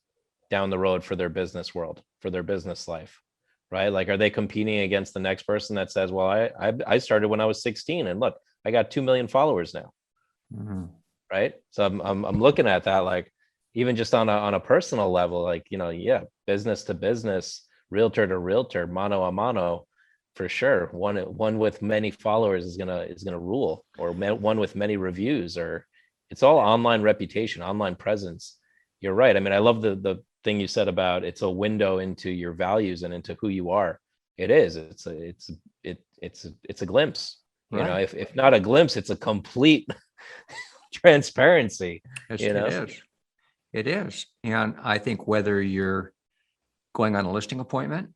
down the road for their business world, for their business life, right? Like, are they competing against the next person that says, well, I started when I was 16 and look, I got 2 million followers now. Mm-hmm. Right. So I'm looking at that, like, even just on a personal level, like, business to business, realtor to realtor, mano a mano, for sure. One with many followers is gonna rule, or one with many reviews, or it's all online reputation, online presence. You're right. I mean, I love the thing you said about it's a window into your values and into who you are. It is. It's a glimpse. Right. If not a glimpse, it's a complete transparency. It is. And I think whether you're going on a listing appointment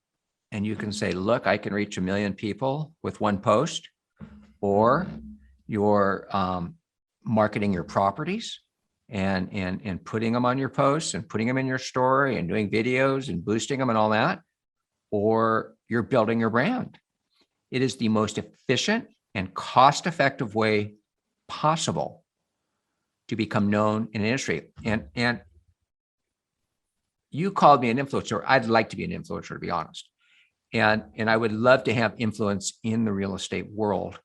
and you can say, look, I can reach 1 million people with one post, or you're marketing your properties and putting them on your posts and putting them in your story and doing videos and boosting them and all that, or you're building your brand. It is the most efficient and cost-effective way possible to become known in an industry. And you called me an influencer. I'd like to be an influencer, to be honest. And I would love to have influence in the real estate world.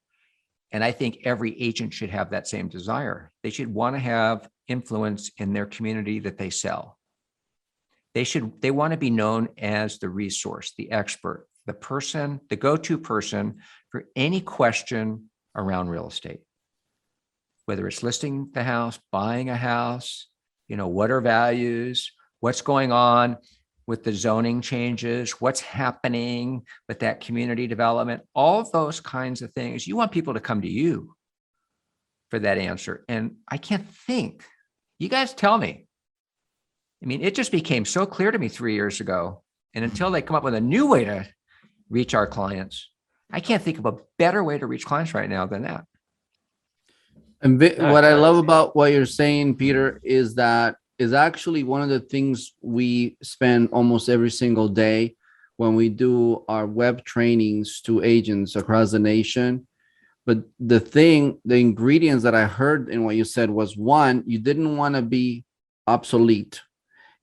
And I think every agent should have that same desire. They should want to have influence in their community that they sell. They want to be known as the resource, the expert the go-to person for any question around real estate, whether it's listing the house, buying a house, what are values, what's going on with the zoning changes, what's happening with that community development, all of those kinds of things. You want people to come to you for that answer. And I can't think, you guys tell me. I mean, it just became so clear to me 3 years ago. And until they come up with a new way to reach our clients, I can't think of a better way to reach clients right now than that. And what I love about what you're saying, Peter, is that is actually one of the things we spend almost every single day when we do our web trainings to agents across the nation. But the ingredients that I heard in what you said was, one, you didn't want to be obsolete.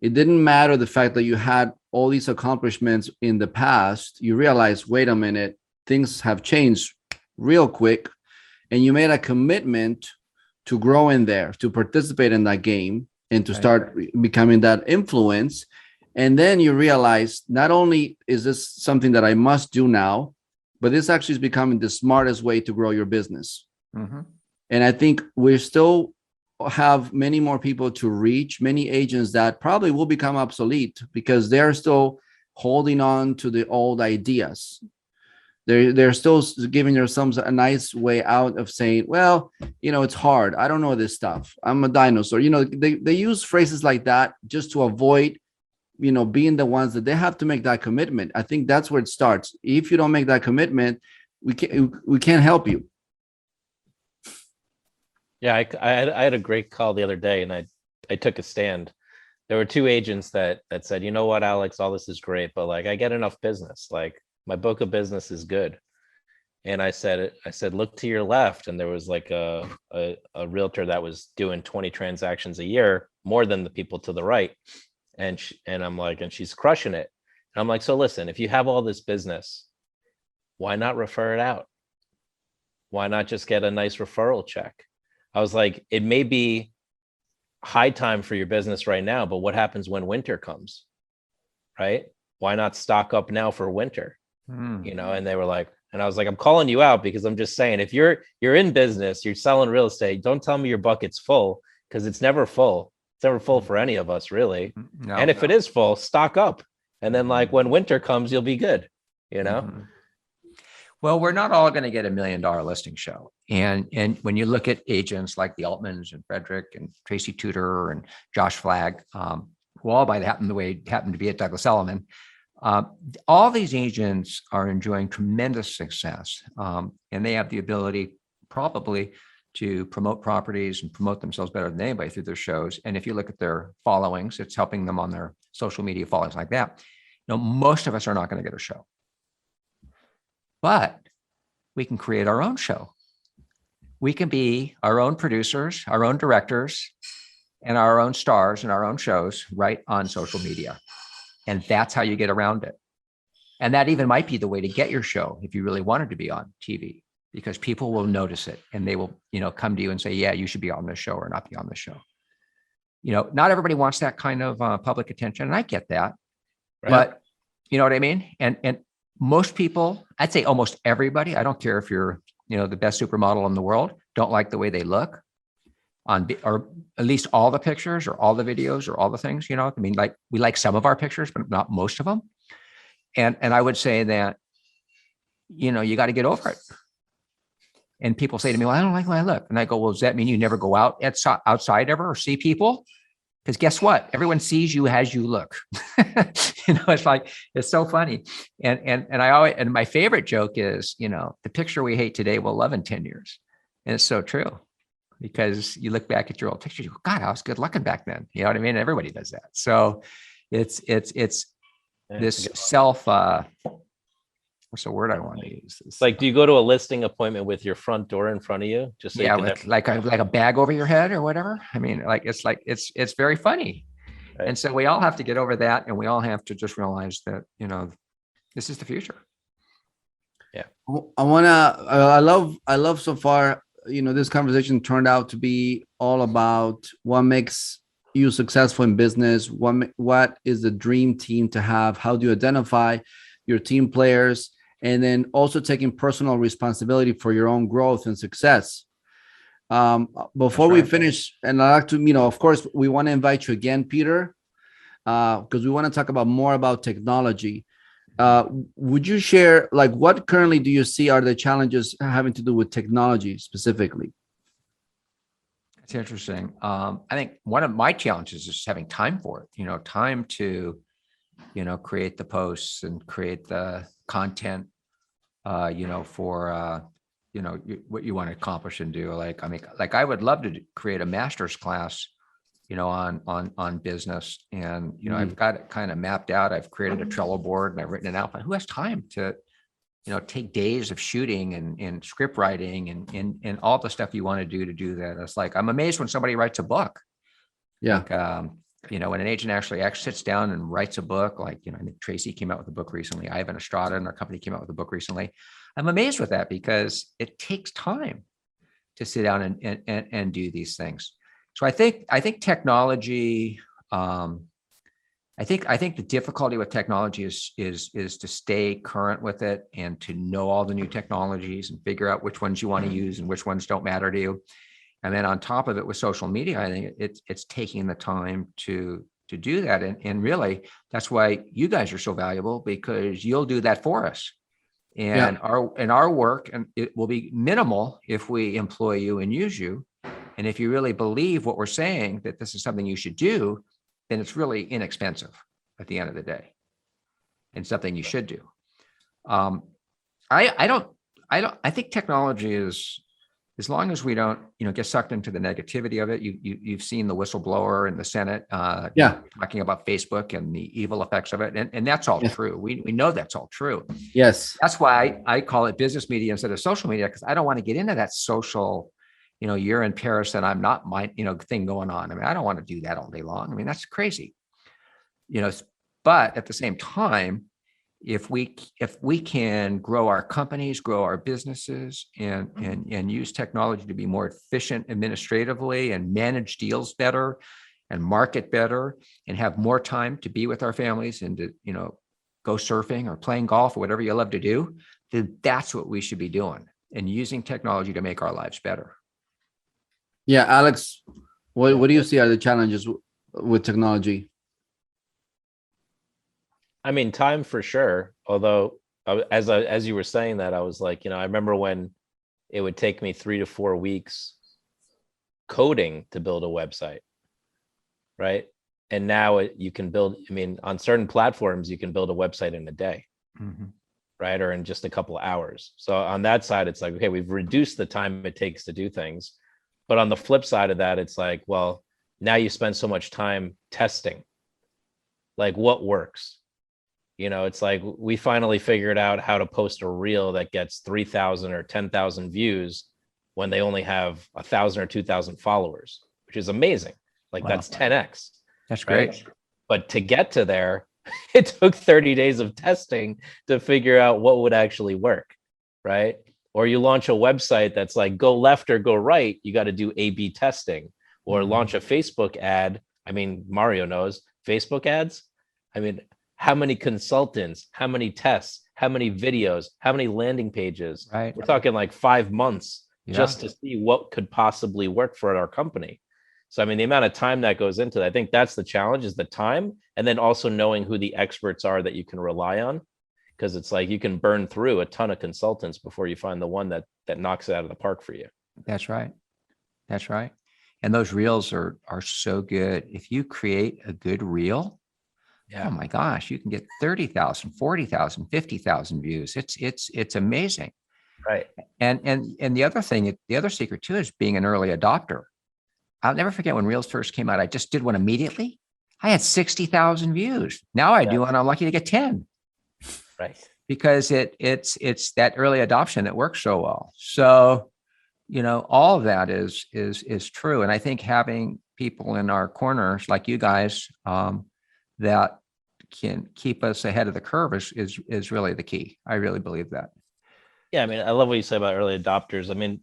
It didn't matter the fact that you had all these accomplishments in the past. You realize, wait a minute, things have changed real quick. And you made a commitment to grow in there, to participate in that game, and to start becoming that influence. And then you realize, not only is this something that I must do now, but this actually is becoming the smartest way to grow your business. Mm-hmm. And I think we still have many more people to reach, many agents that probably will become obsolete because they're still holding on to the old ideas. They're still giving themselves a nice way out of saying, well, it's hard. I don't know this stuff. I'm a dinosaur. They use phrases like that just to avoid, being the ones that they have to make that commitment. I think that's where it starts. If you don't make that commitment, we can't help you. Yeah, I had a great call the other day, and I took a stand. There were two agents that said, you know what, Alex, all this is great, but I get enough business. My book of business is good. And I said, look to your left. And there was a realtor that was doing 20 transactions a year, more than the people to the right. And I'm like, and she's crushing it. And I'm like, so listen, if you have all this business, why not refer it out? Why not just get a nice referral check? I was like, it may be high time for your business right now, but what happens when winter comes, right? Why not stock up now for winter? And they were like, and I was like, I'm calling you out because I'm just saying, if you're in business, you're selling real estate, don't tell me your bucket's full, because it's never full. It's never full for any of us, really. No, and if it is full, stock up. And then when winter comes, you'll be good, Mm-hmm. Well, we're not all going to get $1 million listing show. And when you look at agents like the Altmans and Frederick and Tracy Tudor and Josh Flagg, who all by the way happened to be at Douglas Elliman, all these agents are enjoying tremendous success, and they have the ability probably to promote properties and promote themselves better than anybody through their shows. And if you look at their followings, it's helping them on their social media followings like that. Most of us are not going to get a show, but we can create our own show. We can be our own producers, our own directors, and our own stars in our own shows right on social media. And that's how you get around it. And that even might be the way to get your show if you really wanted to be on TV, because people will notice it and they will, come to you and say, yeah, you should be on this show or not be on this show. Not everybody wants that kind of public attention. And I get that, right. But you know what I mean? And most people, I'd say almost everybody, I don't care if you're, the best supermodel in the world, don't like the way they look or at least all the pictures or all the videos or all the things, we like some of our pictures, but not most of them. And I would say that, you got to get over it. And people say to me, well, I don't like the way I look. And I go, well, does that mean you never go outside ever or see people? Because guess what? Everyone sees you as you look. It's so funny. And my favorite joke is, the picture we hate today, we'll love in 10 years. And it's so true. Because you look back at your old pictures, you go, God, I was good looking back then. You know what I mean? Everybody does that. So it's this self, what's the word I want to use? It's do you go to a listing appointment with your front door in front of you? Just so with like a bag over your head or whatever. I mean, it's very funny. Right. And so we all have to get over that. And we all have to just realize that, this is the future. Yeah. I love so far, this conversation turned out to be all about what makes you successful in business. What is the dream team to have? How do you identify your team players, and then also taking personal responsibility for your own growth and success. Before we finish, and I'd like to, of course, we want to invite you again, Peter, because we want to talk about more about technology. Would you share, like, what currently do you see are the challenges having to do with technology specifically? It's interesting. I think one of my challenges is just having time for it, time to, create the posts and create the content, for, what you want to accomplish and do. Like I would love to create a master's class, on business. And, I've got it kind of mapped out. I've created a Trello board and I've written it out, but who has time to, take days of shooting and script writing and all the stuff you want to do that. It's like, I'm amazed when somebody writes a book. Yeah. Like, when an agent actually sits down and writes a book, like, I think Tracy came out with a book recently. Ivan Estrada and our company came out with a book recently. I'm amazed with that because it takes time to sit down and do these things. So I think technology, I think the difficulty with technology is to stay current with it and to know all the new technologies and figure out which ones you want to use and which ones don't matter to you. And then on top of it with social media, I think it's taking the time to do that. And really, that's why you guys are so valuable, because you'll do that for us. And our work, and it will be minimal if we employ you and use you. And if you really believe what we're saying, that this is something you should do, then it's really inexpensive at the end of the day, and something you should do. I think technology is, as long as we don't, get sucked into the negativity of it. You've seen the whistleblower in the Senate, talking about Facebook and the evil effects of it, and that's all true. We know that's all true. Yes, that's why I call it business media instead of social media, because I don't want to get into that social, you're in Paris and I'm not, my thing going on. I mean, I don't want to do that all day long. I mean, that's crazy. But at the same time, if we can grow our companies, grow our businesses, and use technology to be more efficient administratively and manage deals better and market better and have more time to be with our families and to, go surfing or playing golf or whatever you love to do, then that's what we should be doing, and using technology to make our lives better. Yeah, Alex, what do you see are the challenges with technology? I mean, time for sure. Although, as you were saying that, I was like, I remember when it would take me 3 to 4 weeks coding to build a website, right? And now you can build. I mean, on certain platforms, you can build a website in a day, right, or in just a couple of hours. So on that side, it's like, okay, we've reduced the time it takes to do things. But on the flip side of that, it's like, well, now you spend so much time testing, like what works. It's like we finally figured out how to post a reel that gets 3,000 or 10,000 views when they only have 1,000 or 2,000 followers, which is amazing. Like, wow. That's 10x. That's great. Right? But to get to there, it took 30 days of testing to figure out what would actually work, right? Or you launch a website that's like go left or go right, you got to do A/B testing. Or launch a Facebook ad. I mean, Mario knows Facebook ads. I mean, how many consultants, how many tests, how many videos, how many landing pages? Right. We're talking like 5 months just to see what could possibly work for our company. So, I mean, the amount of time that goes into that, I think that's the challenge, is the time. And then also knowing who the experts are that you can rely on. Because it's like you can burn through a ton of consultants before you find the one that knocks it out of the park for you. That's right. That's right. And those reels are so good. If you create a good reel, oh my gosh, you can get 30,000, 40,000, 50,000 views. It's amazing. Right. And the other thing, the other secret too, is being an early adopter. I'll never forget when reels first came out. I just did one immediately. I had 60,000 views. Now I do one. I'm lucky to get 10. Right. Because it's that early adoption that works so well. So, all of that is true. And I think having people in our corners like you guys that can keep us ahead of the curve is really the key. I really believe that. Yeah, I mean, I love what you say about early adopters. I mean,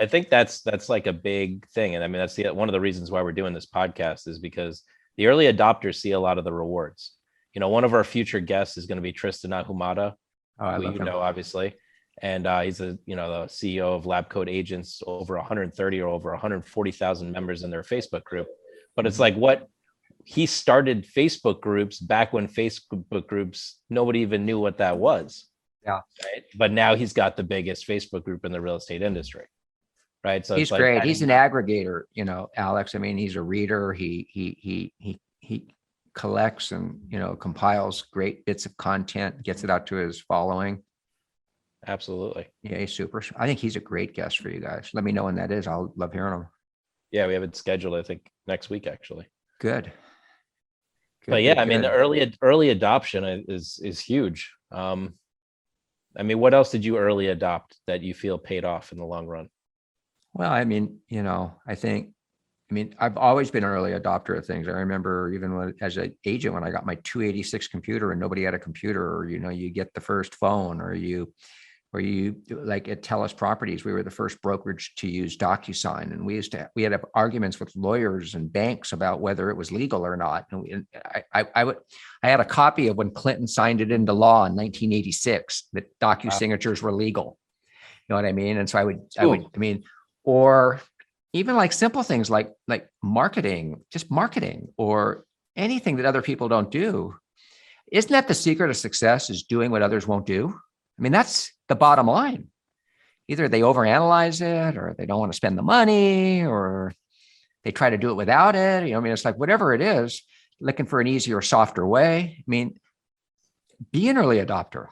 I think that's like a big thing. And I mean, that's one of the reasons why we're doing this podcast, is because the early adopters see a lot of the rewards. one of our future guests is going to be Tristan Ahumada, who you know, obviously. And he's the CEO of Lab Coat Agents, over 130 or over 140,000 members in their Facebook group. But it's like he started Facebook groups back when Facebook groups, nobody even knew what that was. Yeah. Right? But now he's got the biggest Facebook group in the real estate industry. Right. So he's great. He's an aggregator, Alex. I mean, he's a reader. He collects and, compiles great bits of content, gets it out to his following. Absolutely. Yeah, he's super. I think he's a great guest for you guys. Let me know when that is. I'll love hearing him. Yeah, we have it scheduled, I think, next week, actually. Good. But yeah, I mean, the early adoption is huge. I mean, what else did you early adopt that you feel paid off in the long run? Well, I mean, I've always been an early adopter of things. I remember even as an agent, when I got my 286 computer and nobody had a computer, or, you get the first phone, or you like at Teles Properties, we were the first brokerage to use DocuSign. And we had arguments with lawyers and banks about whether it was legal or not. And I had a copy of when Clinton signed it into law in 1986, that DocuSignatures were legal. You know what I mean? And so or even like simple things like marketing, just marketing, or anything that other people don't do. Isn't that the secret of success, is doing what others won't do? I mean, that's the bottom line. Either they overanalyze it, or they don't want to spend the money, or they try to do it without it. It's like, whatever it is, looking for an easier, softer way. I mean, be an early adopter.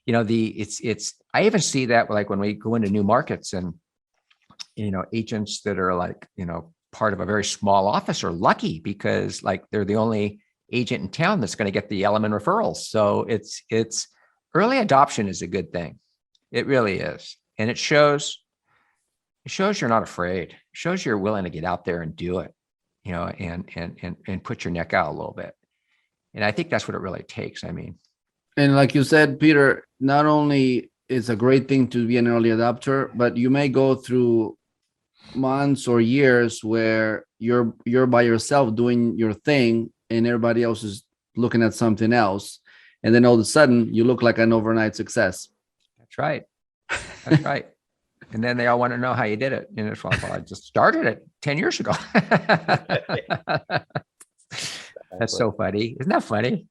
I even see that like when we go into new markets, and agents that are like, part of a very small office are lucky because like they're the only agent in town that's going to get the Element referrals. So it's early adoption is a good thing. It really is. And it shows you're not afraid. It shows you're willing to get out there and do it, and put your neck out a little bit. And I think that's what it really takes. I mean, and like you said, Peter, not only is a great thing to be an early adopter, but you may go through months or years where you're by yourself doing your thing and everybody else is looking at something else, and then all of a sudden you look like an overnight success. That's right. And then they all want to know how you did it, and it's like, well, I just started it 10 years ago. That's so funny. Isn't that funny?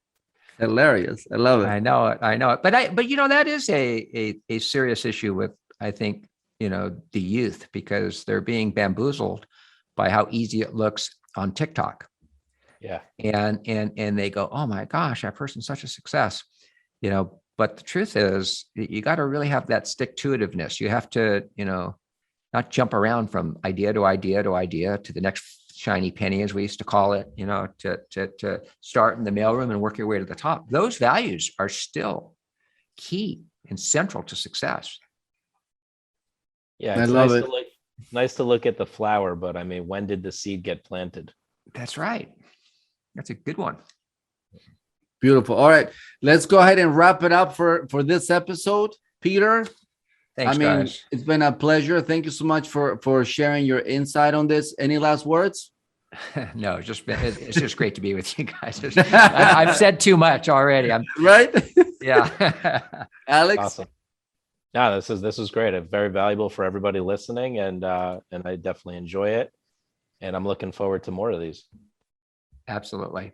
Hilarious. I love it. I know it. But that is a serious issue with, I think, the youth, because they're being bamboozled by how easy it looks on TikTok. Yeah. And they go, oh my gosh, that person's such a success, but the truth is you got to really have that stick-to-itiveness. You have to, not jump around from idea to idea to idea to the next shiny penny, as we used to call it, to start in the mailroom and work your way to the top. Those values are still key and central to success. Yeah, it's nice to look at the flower, but I mean, when did the seed get planted? That's right. That's a good one. Beautiful. All right, let's go ahead and wrap it up for this episode. Peter, thanks, guys. It's been a pleasure. Thank you so much for sharing your insight on this. Any last words? No, it's just great to be with you guys. I've said too much already. Right. Yeah. Alex. Awesome. No, this was great. It's very valuable for everybody listening, and I definitely enjoy it. And I'm looking forward to more of these. Absolutely.